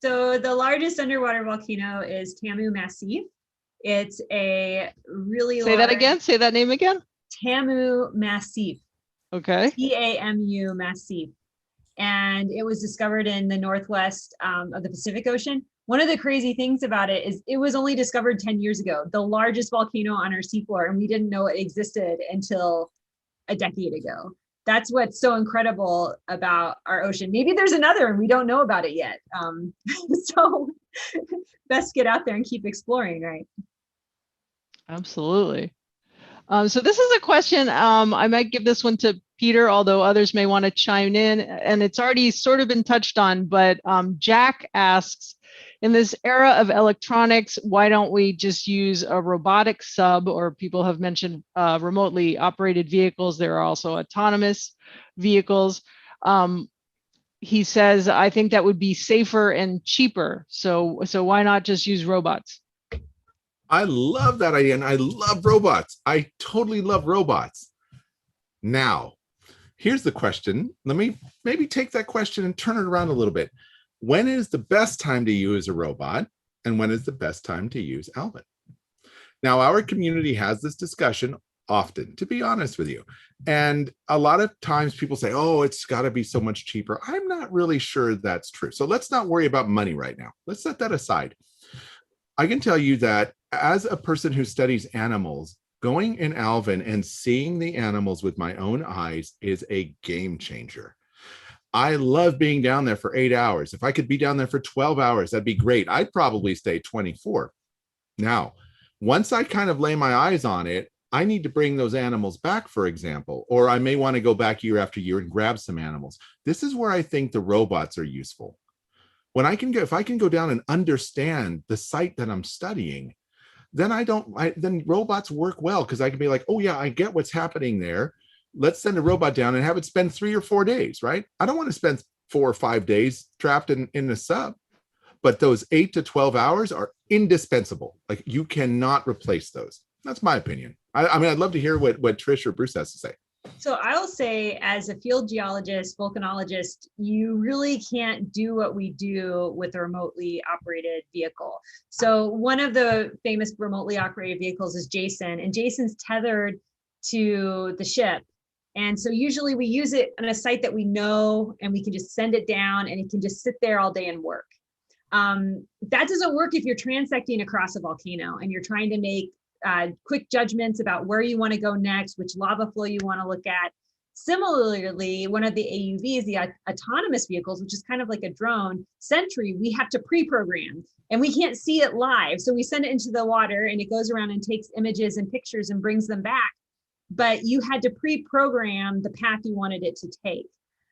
So the largest underwater volcano is Tamu Massif. It's a really Say that again. Say that name again. Tamu Massif. Okay. TAMU Massif. And it was discovered in the northwest of the Pacific Ocean. One of the crazy things about it is it was only discovered 10 years ago, the largest volcano on our seafloor, and we didn't know it existed until a decade ago. That's what's so incredible about our ocean. Maybe there's another and we don't know about it yet. So best get out there and keep exploring, right? Absolutely. So this is a question, I might give this one to Peter, although others may want to chime in, and it's already sort of been touched on, but Jack asks, in this era of electronics, why don't we just use a robotic sub, or people have mentioned remotely operated vehicles. There are also autonomous vehicles. He says, I think that would be safer and cheaper. So why not just use robots? I love that idea, and I love robots. I totally love robots. Now, here's the question. Let me maybe take that question and turn it around a little bit. When is the best time to use a robot, and when is the best time to use Alvin? Now, our community has this discussion often, to be honest with you. And a lot of times people say, oh, it's got to be so much cheaper. I'm not really sure that's true. So let's not worry about money right now. Let's set that aside. I can tell you that as a person who studies animals, going in Alvin and seeing the animals with my own eyes is a game changer. I love being down there for 8 hours. If I could be down there for 12 hours, that'd be great. I'd probably stay 24. Now, once I kind of lay my eyes on it, I need to bring those animals back, for example, or I may want to go back year after year and grab some animals. This is where I think the robots are useful. When I can go, if I can go down and understand the site that I'm studying, then then robots work well, because I can be like, oh yeah, I get what's happening there. Let's send a robot down and have it spend 3 or 4 days, right? I don't want to spend 4 or 5 days trapped in a sub, but those 8 to 12 hours are indispensable. Like, you cannot replace those. That's my opinion. I mean, I'd love to hear what Trish or Bruce has to say. So I'll say, as a field geologist, volcanologist, you really can't do what we do with a remotely operated vehicle. So one of the famous remotely operated vehicles is Jason, and Jason's tethered to the ship. And so usually we use it on a site that we know, and we can just send it down and it can just sit there all day and work. That doesn't work if you're transecting across a volcano and you're trying to make quick judgments about where you want to go next, which lava flow you want to look at. Similarly, one of the AUVs, the autonomous vehicles, which is kind of like a drone, Sentry, we have to pre-program and we can't see it live. So we send it into the water and it goes around and takes images and pictures and brings them back. But you had to pre-program the path you wanted it to take.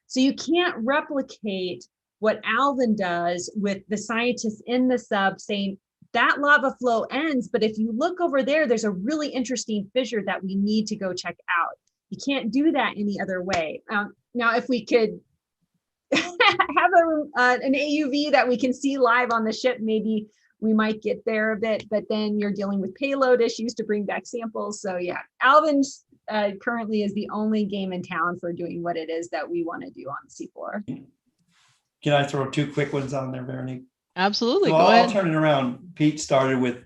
So you can't replicate what Alvin does with the scientists in the sub saying that lava flow ends, but if you look over there, there's a really interesting fissure that we need to go check out. You can't do that any other way. Now, if we could have an AUV that we can see live on the ship, maybe we might get there a bit, but then you're dealing with payload issues to bring back samples. So yeah, Alvin's currently is the only game in town for doing what it is that we want to do on the seafloor. Can I throw two quick ones on there, Veronique? Absolutely. So Go ahead. I'll turn it around. Pete started with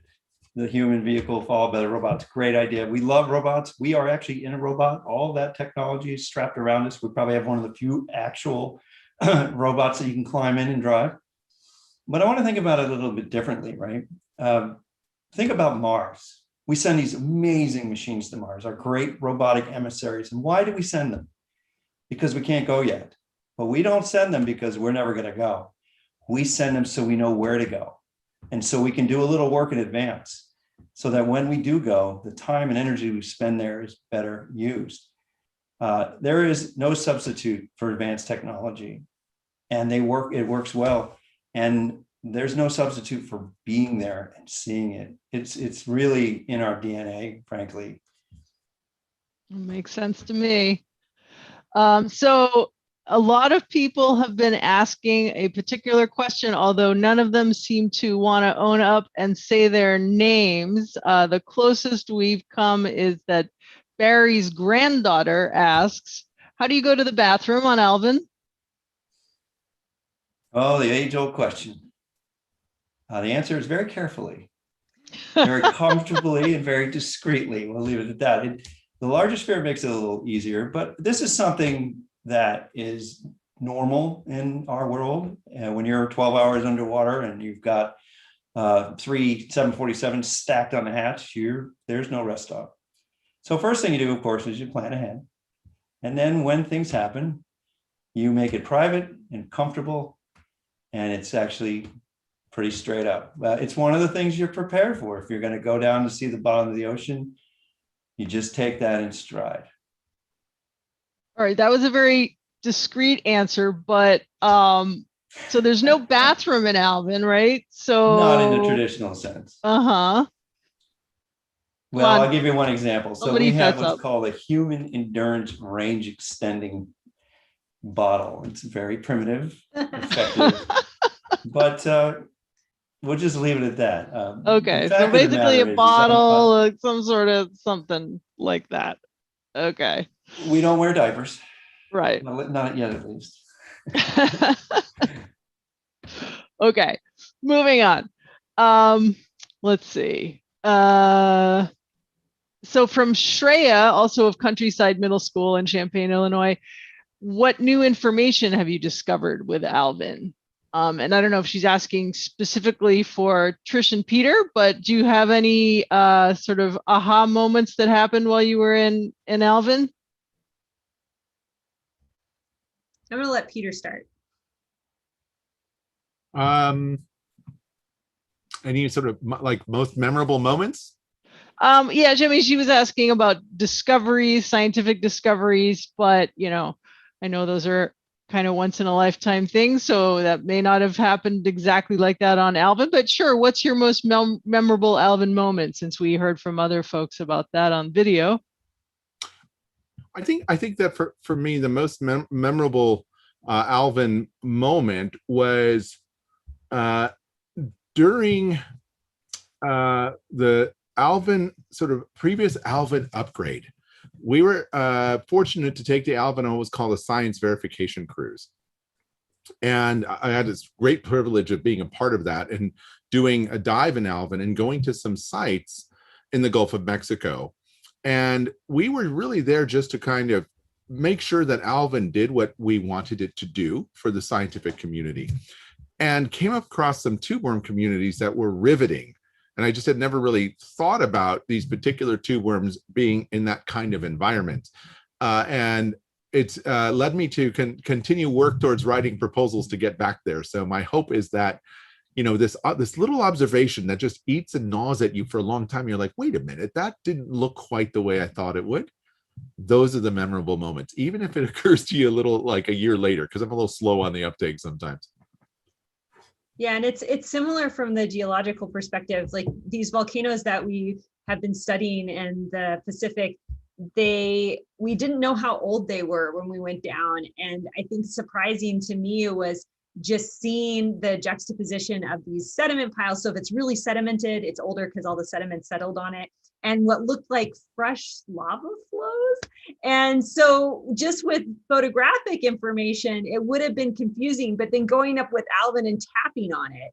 the human vehicle followed by the robots. Great idea. We love robots. We are actually in a robot. All that technology is strapped around us. We probably have one of the few actual robots that you can climb in and drive. But I want to think about it a little bit differently, right? Think about Mars. We send these amazing machines to Mars, our great robotic emissaries. And why do we send them? Because we can't go yet. But we don't send them because we're never going to go. We send them so we know where to go. And so we can do a little work in advance so that when we do go, the time and energy we spend there is better used. There is no substitute for advanced technology, and it works well. And there's no substitute for being there and seeing it. It's really in our DNA, frankly. It makes sense to me. So a lot of people have been asking a particular question, although none of them seem to want to own up and say their names. The closest we've come is that Barry's granddaughter asks, how do you go to the bathroom on Alvin? Oh, the age-old question. The answer is very carefully, very comfortably, and very discreetly. We'll leave it at that. The larger sphere makes it a little easier, but this is something that is normal in our world. And when you're 12 hours underwater and you've got 3 747s stacked on the hatch, there's no rest stop. So first thing you do, of course, is you plan ahead. And then when things happen, you make it private and comfortable. And it's actually pretty straight up. It's one of the things you're prepared for. If you're going to go down to see the bottom of the ocean, you just take that in stride. All right, that was a very discreet answer, but so there's no bathroom in Alvin, right? So not in the traditional sense. Uh-huh. Well, I'll give you one example. So we have what's up. called a human endurance range extending bottle. It's very primitive, effective, but we'll just leave it at that. Okay, so basically a bottle, like some sort of something like that. Okay. We don't wear diapers. Right. Not yet, at least. Okay, moving on. Let's see. So from Shreya, also of Countryside Middle School in Champaign, Illinois, what new information have you discovered with Alvin? And I don't know if she's asking specifically for Trish and Peter, but do you have any sort of aha moments that happened while you were in Alvin? I'm going to let Peter start. Any sort of like most memorable moments? Yeah, Jimmy, she was asking about discoveries, scientific discoveries, but I know those are kind of once in a lifetime things, so that may not have happened exactly like that on Alvin, but sure, what's your most memorable Alvin moment, since we heard from other folks about that on video? I think that for me, the most memorable Alvin moment was during the Alvin sort of previous Alvin upgrade. We were fortunate to take the Alvin on what was called a science verification cruise. And I had this great privilege of being a part of that and doing a dive in Alvin and going to some sites in the Gulf of Mexico. And we were really there just to kind of make sure that Alvin did what we wanted it to do for the scientific community, and came across some tube worm communities that were riveting. And I just had never really thought about these particular tube worms being in that kind of environment. And it's led me to continue work towards writing proposals to get back there. So my hope is that, you know, this little observation that just eats and gnaws at you for a long time, you're like, wait a minute, that didn't look quite the way I thought it would. Those are the memorable moments, even if it occurs to you a little like a year later, because I'm a little slow on the uptake sometimes. Yeah, and it's similar from the geological perspective. Like these volcanoes that we have been studying in the Pacific, we didn't know how old they were when we went down. And I think surprising to me was just seeing the juxtaposition of these sediment piles. So if it's really sedimented, it's older because all the sediment settled on it, and what looked like fresh lava flows. And so just with photographic information, it would have been confusing, but then going up with Alvin and tapping on it,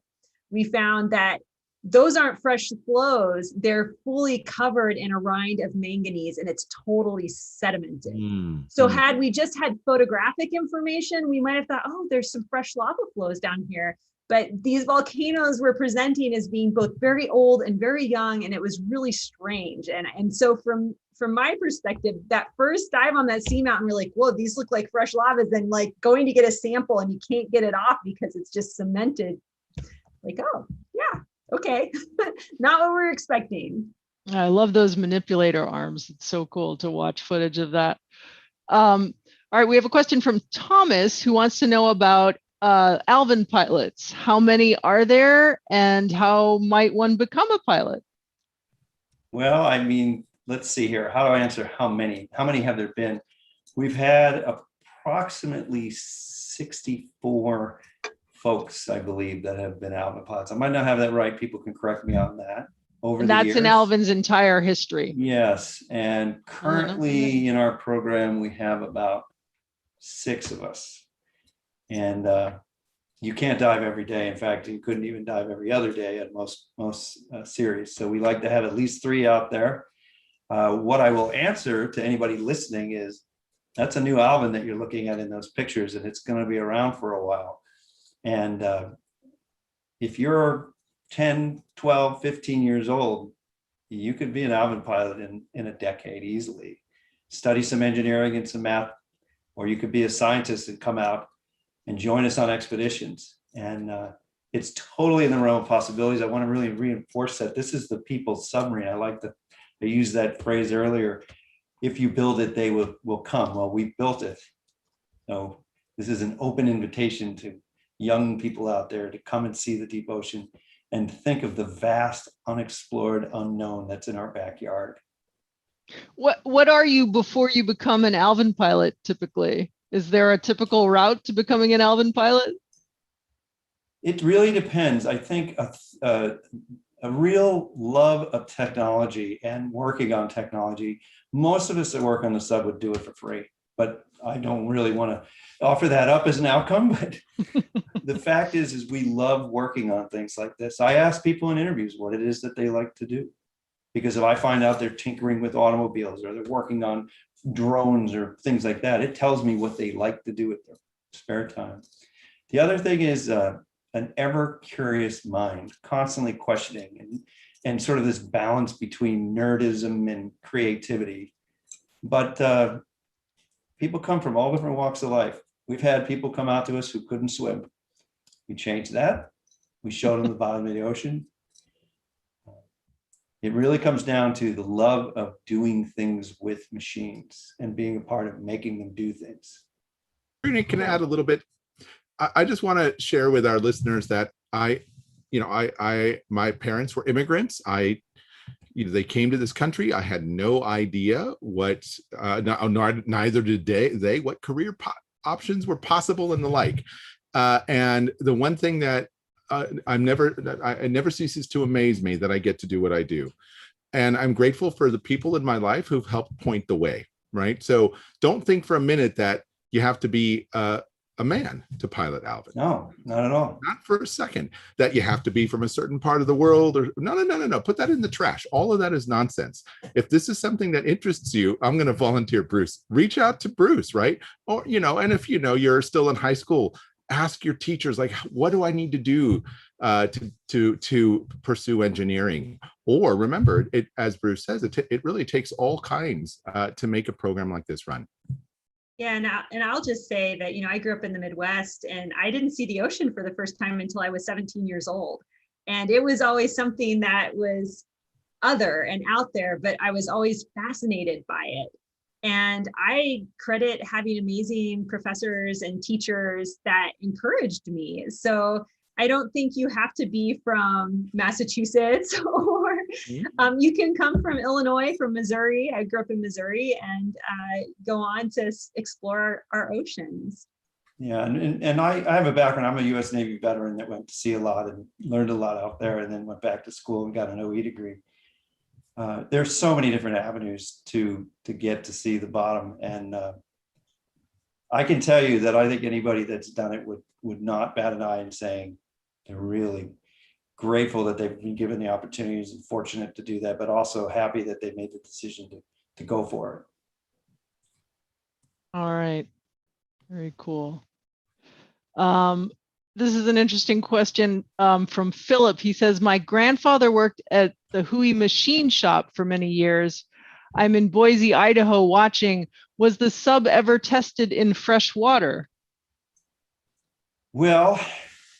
we found that those aren't fresh flows. They're fully covered in a rind of manganese, and it's totally sedimented. So had we just had photographic information, we might have thought, oh, there's some fresh lava flows down here. But these volcanoes were presenting as being both very old and very young, and it was really strange. And so from my perspective, that first dive on that seamount, we're like, whoa, these look like fresh lavas. Then like going to get a sample and you can't get it off because it's just cemented. Like, oh, yeah. Okay, not what we're expecting. I love those manipulator arms. It's so cool to watch footage of that. All right, we have a question from Thomas who wants to know about Alvin pilots. How many are there, and how might one become a pilot? Well, I mean, let's see here. How do I answer how many? How many have there been? We've had approximately 64 folks, I believe, that have been Alvin pilots. I might not have that right. People can correct me on that. Over the years. That's in Alvin's entire history. Yes, and currently in our program we have about 6 of us, and you can't dive every day. In fact, you couldn't even dive every other day at most series. So we like to have at least 3 out there. What I will answer to anybody listening is that's a new Alvin that you're looking at in those pictures, and it's going to be around for a while. And if you're 10, 12, 15 years old, you could be an Alvin pilot in a decade easily. Study some engineering and some math, or you could be a scientist and come out and join us on expeditions. And it's totally in the realm of possibilities. I want to really reinforce that this is the people's submarine. I used that phrase earlier. If you build it, they will come. Well, we built it. So this is an open invitation to young people out there to come and see the deep ocean and think of the vast, unexplored unknown that's in our backyard. What are you before you become an Alvin pilot typically? Is there a typical route to becoming an Alvin pilot? It really depends. I think a real love of technology and working on technology. Most of us that work on the sub would do it for free, but I don't really want to offer that up as an outcome. But the fact is we love working on things like this. I ask people in interviews what it is that they like to do, because if I find out they're tinkering with automobiles or they're working on drones or things like that, it tells me what they like to do with their spare time. The other thing is an ever curious mind, constantly questioning and sort of this balance between nerdism and creativity. But people come from all different walks of life. We've had people come out to us who couldn't swim. We changed that. We showed them the bottom of the ocean. It really comes down to the love of doing things with machines and being a part of making them do things. Can I add a little bit? I just want to share with our listeners that my parents were immigrants. They came to this country. I had no idea what, neither did they, what career options were possible and the like. And the one thing that it never ceases to amaze me that I get to do what I do. And I'm grateful for the people in my life who've helped point the way, right? So don't think for a minute that you have to be a man to pilot Alvin. No, not at all. Not for a second. That you have to be from a certain part of the world or no. Put that in the trash. All of that is nonsense. If this is something that interests you, I'm going to volunteer Bruce. Reach out to Bruce, right? Or, and if you're still in high school, ask your teachers, like, what do I need to do to pursue engineering? Or remember, as Bruce says, it really takes all kinds to make a program like this run. Yeah, and I'll just say that, I grew up in the Midwest and I didn't see the ocean for the first time until I was 17 years old. And it was always something that was other and out there, but I was always fascinated by it. And I credit having amazing professors and teachers that encouraged me. So I don't think you have to be from Massachusetts or you can come from Illinois, from Missouri. I grew up in Missouri and go on to explore our oceans. Yeah, and I have a background. I'm a U.S. Navy veteran that went to sea a lot and learned a lot out there, and then went back to school and got an OE degree. There's so many different avenues to get to see the bottom, and I can tell you that I think anybody that's done it would not bat an eye in saying they're really grateful that they've been given the opportunities and fortunate to do that, but also happy that they made the decision to go for it. All right. Very cool. This is an interesting question from Philip. He says, my grandfather worked at the WHOI machine shop for many years. I'm in Boise, Idaho watching. Was the sub ever tested in fresh water? Well,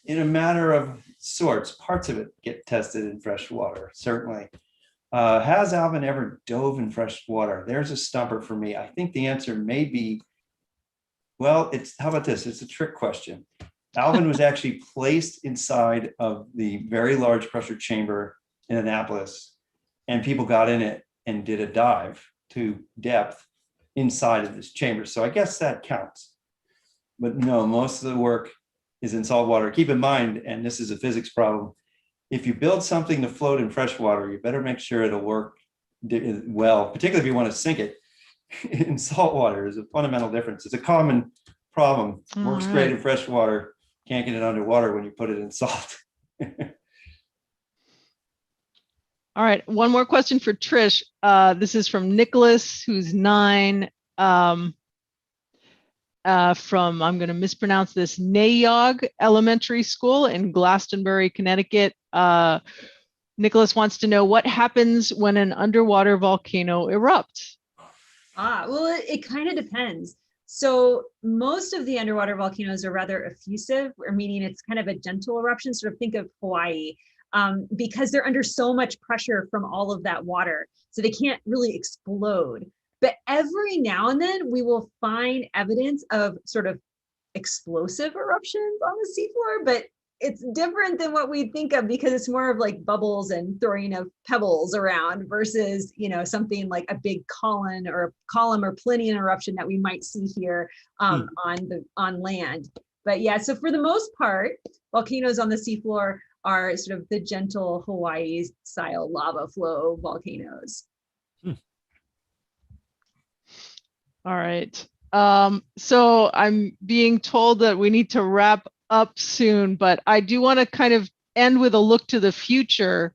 in a matter of sorts, parts of it get tested in fresh water, certainly. Has Alvin ever dove in fresh water? There's a stumper for me. I think the answer may be, well, how about this? It's a trick question. Alvin was actually placed inside of the very large pressure chamber in Annapolis, and people got in it and did a dive to depth inside of this chamber. So I guess that counts. But no, most of the work is in salt water. Keep in mind, and this is a physics problem, if you build something to float in fresh water, you better make sure it'll work well, particularly if you want to sink it in salt water. Is a fundamental difference. It's a common problem. Works great in fresh water, can't get it underwater when you put it in salt. All right, one more question for Trish. This is from Nicholas, who's 9. From, I'm going to mispronounce this, Nayog Elementary School in Glastonbury, Connecticut. Nicholas wants to know what happens when an underwater volcano erupts. Well, it kind of depends. So most of the underwater volcanoes are rather effusive, or meaning it's kind of a gentle eruption. Sort of think of Hawaii, because they're under so much pressure from all of that water. So they can't really explode. But every now and then we will find evidence of sort of explosive eruptions on the seafloor, but it's different than what we think of because it's more of like bubbles and throwing of pebbles around versus, something like a big column or Plinian eruption that we might see here on land. But yeah, so for the most part, volcanoes on the seafloor are sort of the gentle Hawaii style lava flow volcanoes. All right. So I'm being told that we need to wrap up soon, but I do want to kind of end with a look to the future.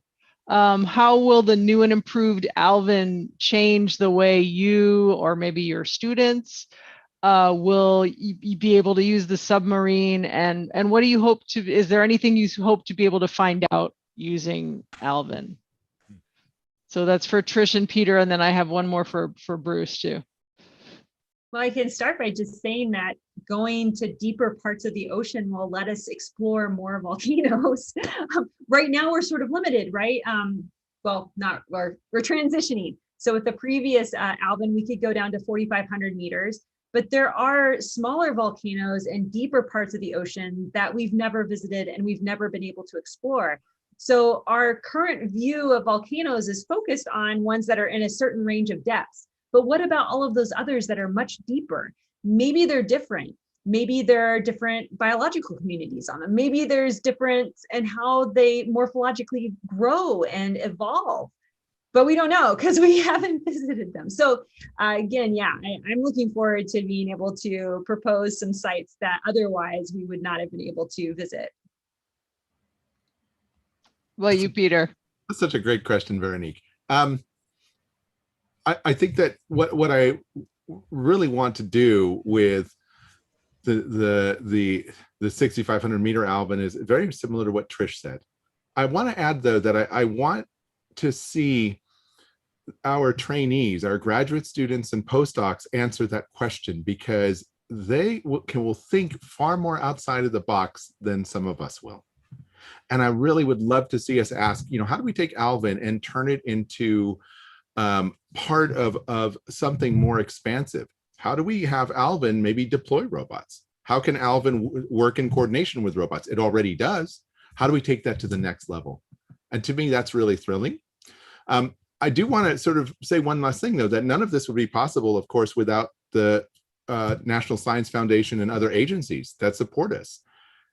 How will the new and improved Alvin change the way you or maybe your students will you be able to use the submarine? And what do you hope to, is there anything you hope to be able to find out using Alvin? So that's for Trish and Peter, and then I have one more for Bruce too. Well, I can start by just saying that going to deeper parts of the ocean will let us explore more volcanoes. Right now, we're sort of limited, right? Well, we're transitioning. So with the previous Alvin, we could go down to 4,500 meters, but there are smaller volcanoes in deeper parts of the ocean that we've never visited and we've never been able to explore. So our current view of volcanoes is focused on ones that are in a certain range of depths. But what about all of those others that are much deeper? Maybe they're different. Maybe there are different biological communities on them. Maybe there's difference in how they morphologically grow and evolve. But we don't know because we haven't visited them. So again, yeah, I'm looking forward to being able to propose some sites that otherwise we would not have been able to visit. Well, you, Peter. That's such a great question, Veronique. I think that what I really want to do with the 6,500 meter Alvin is very similar to what Trish said. I want to add though that I want to see our trainees, our graduate students and postdocs answer that question, because they will think far more outside of the box than some of us will. And I really would love to see us ask, how do we take Alvin and turn it into part of something more expansive? How do we have Alvin maybe deploy robots? How can Alvin work in coordination with robots? It already does. How do we take that to the next level? And to me, that's really thrilling. I do want to sort of say one last thing, though, that none of this would be possible, of course, without the National Science Foundation and other agencies that support us.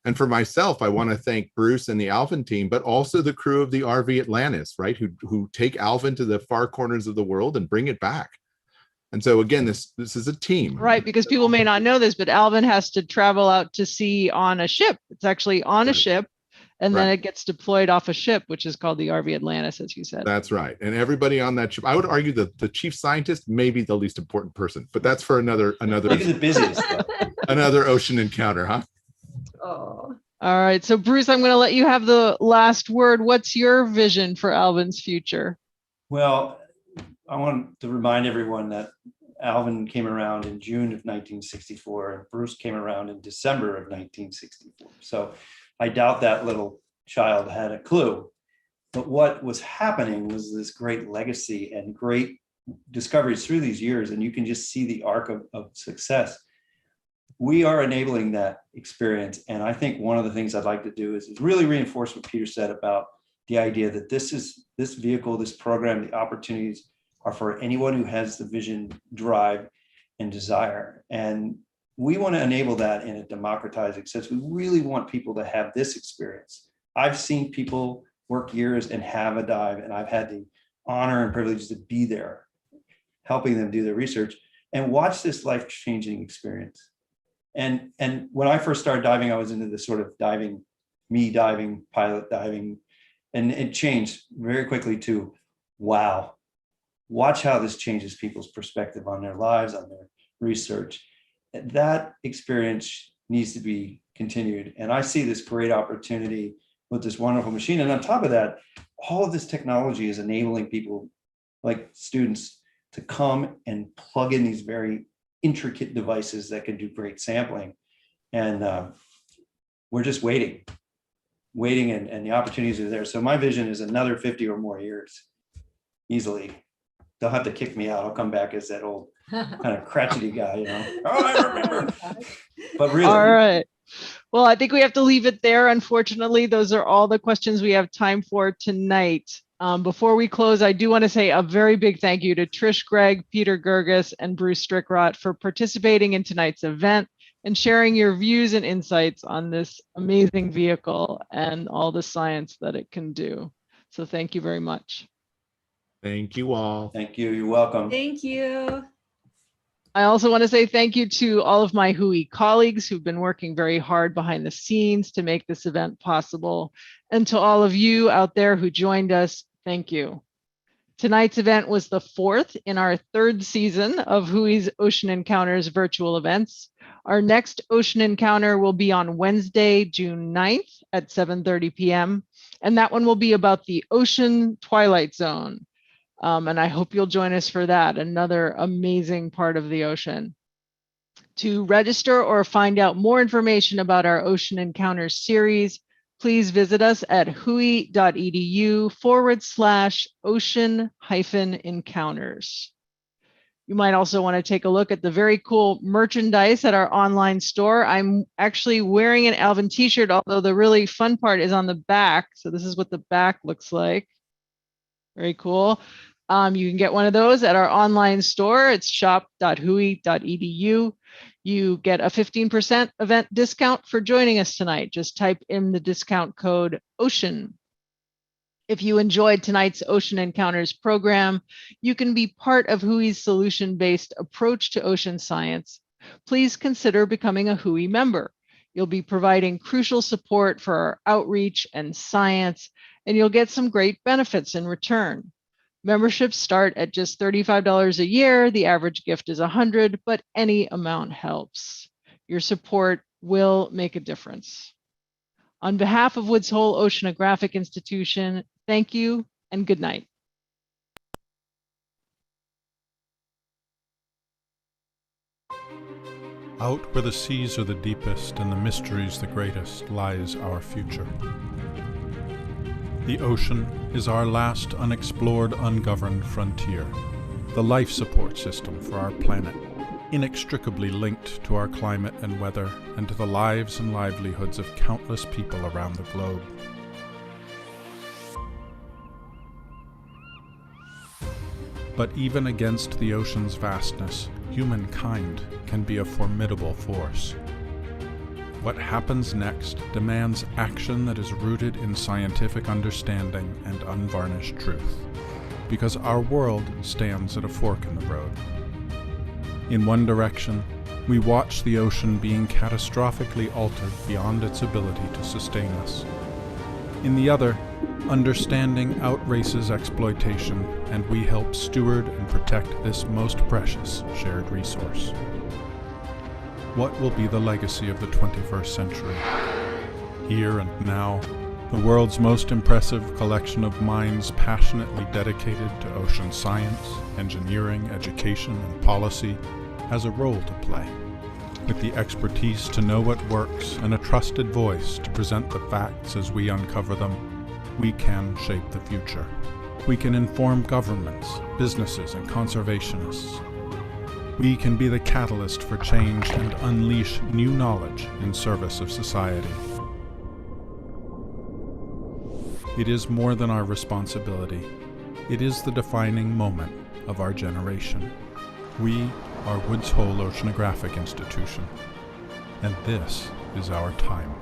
And for myself, I want to thank Bruce and the Alvin team, but also the crew of the RV Atlantis, right, who take Alvin to the far corners of the world and bring it back. And so again, this is a team. Right, because people may not know this, but Alvin has to travel out to sea on a ship. It's actually on a ship, and then it gets deployed off a ship, which is called the RV Atlantis, as you said. That's right. And everybody on that ship, I would argue that the chief scientist may be the least important person, but that's for another Maybe the busiest, another ocean encounter, huh? Oh. All right. So Bruce, I'm going to let you have the last word. What's your vision for Alvin's future? Well, I want to remind everyone that Alvin came around in June of 1964 and Bruce came around in December of 1964. So I doubt that little child had a clue. But what was happening was this great legacy and great discoveries through these years. And you can just see the arc of success. We are enabling that experience. And I think one of the things I'd like to do is really reinforce what Peter said about the idea that this vehicle, this program, the opportunities are for anyone who has the vision, drive, and desire. And we want to enable that in a democratizing sense. We really want people to have this experience. I've seen people work years and have a dive, and I've had the honor and privilege to be there, helping them do their research and watch this life-changing experience. And when I first started diving, I was into this sort of diving, pilot diving, and it changed very quickly to, wow, watch how this changes people's perspective on their lives, on their research. That experience needs to be continued. And I see this great opportunity with this wonderful machine. And on top of that, all of this technology is enabling people like students to come and plug in these very intricate devices that can do great sampling. And we're just waiting, and the opportunities are there. So my vision is another 50 or more years, easily. They'll have to kick me out. I'll come back as that old kind of crotchety guy, Oh, I remember. But really. All right. Well, I think we have to leave it there. Unfortunately, those are all the questions we have time for tonight. Before we close, I do want to say a very big thank you to Trish, Gregg, Peter Girguis, and Bruce Strickrott for participating in tonight's event and sharing your views and insights on this amazing vehicle and all the science that it can do. So thank you very much. Thank you all. Thank you. You're welcome. Thank you. I also want to say thank you to all of my WHOI colleagues who've been working very hard behind the scenes to make this event possible. And to all of you out there who joined us, thank you. Tonight's event was the 4th in our 3rd season of WHOI's Ocean Encounters virtual events. Our next Ocean Encounter will be on Wednesday, June 9th at 7:30 p.m. And that one will be about the ocean twilight zone. And I hope you'll join us for that, another amazing part of the ocean. To register or find out more information about our Ocean Encounters series, please visit us at whoi.edu/ocean-encounters. You might also want to take a look at the very cool merchandise at our online store. I'm actually wearing an Alvin t-shirt, although the really fun part is on the back. So this is what the back looks like. Very cool. You can get one of those at our online store. It's shop.whoi.edu. You get a 15% event discount for joining us tonight. Just type in the discount code OCEAN. If you enjoyed tonight's Ocean Encounters program, you can be part of WHOI's solution-based approach to ocean science. Please consider becoming a WHOI member. You'll be providing crucial support for our outreach and science, and you'll get some great benefits in return. Memberships start at just $35 a year. The average gift is $100, but any amount helps. Your support will make a difference. On behalf of Woods Hole Oceanographic Institution, thank you and good night. Out where the seas are the deepest and the mysteries the greatest lies our future. The ocean is our last unexplored, ungoverned frontier, the life support system for our planet, inextricably linked to our climate and weather and to the lives and livelihoods of countless people around the globe. But even against the ocean's vastness, humankind can be a formidable force. What happens next demands action that is rooted in scientific understanding and unvarnished truth, because our world stands at a fork in the road. In one direction, we watch the ocean being catastrophically altered beyond its ability to sustain us. In the other, understanding outraces exploitation, and we help steward and protect this most precious shared resource. What will be the legacy of the 21st century? Here and now, the world's most impressive collection of minds passionately dedicated to ocean science, engineering, education, and policy has a role to play. With the expertise to know what works and a trusted voice to present the facts as we uncover them, we can shape the future. We can inform governments, businesses, and conservationists. We can be the catalyst for change and unleash new knowledge in service of society. It is more than our responsibility. It is the defining moment of our generation. We are Woods Hole Oceanographic Institution, and this is our time.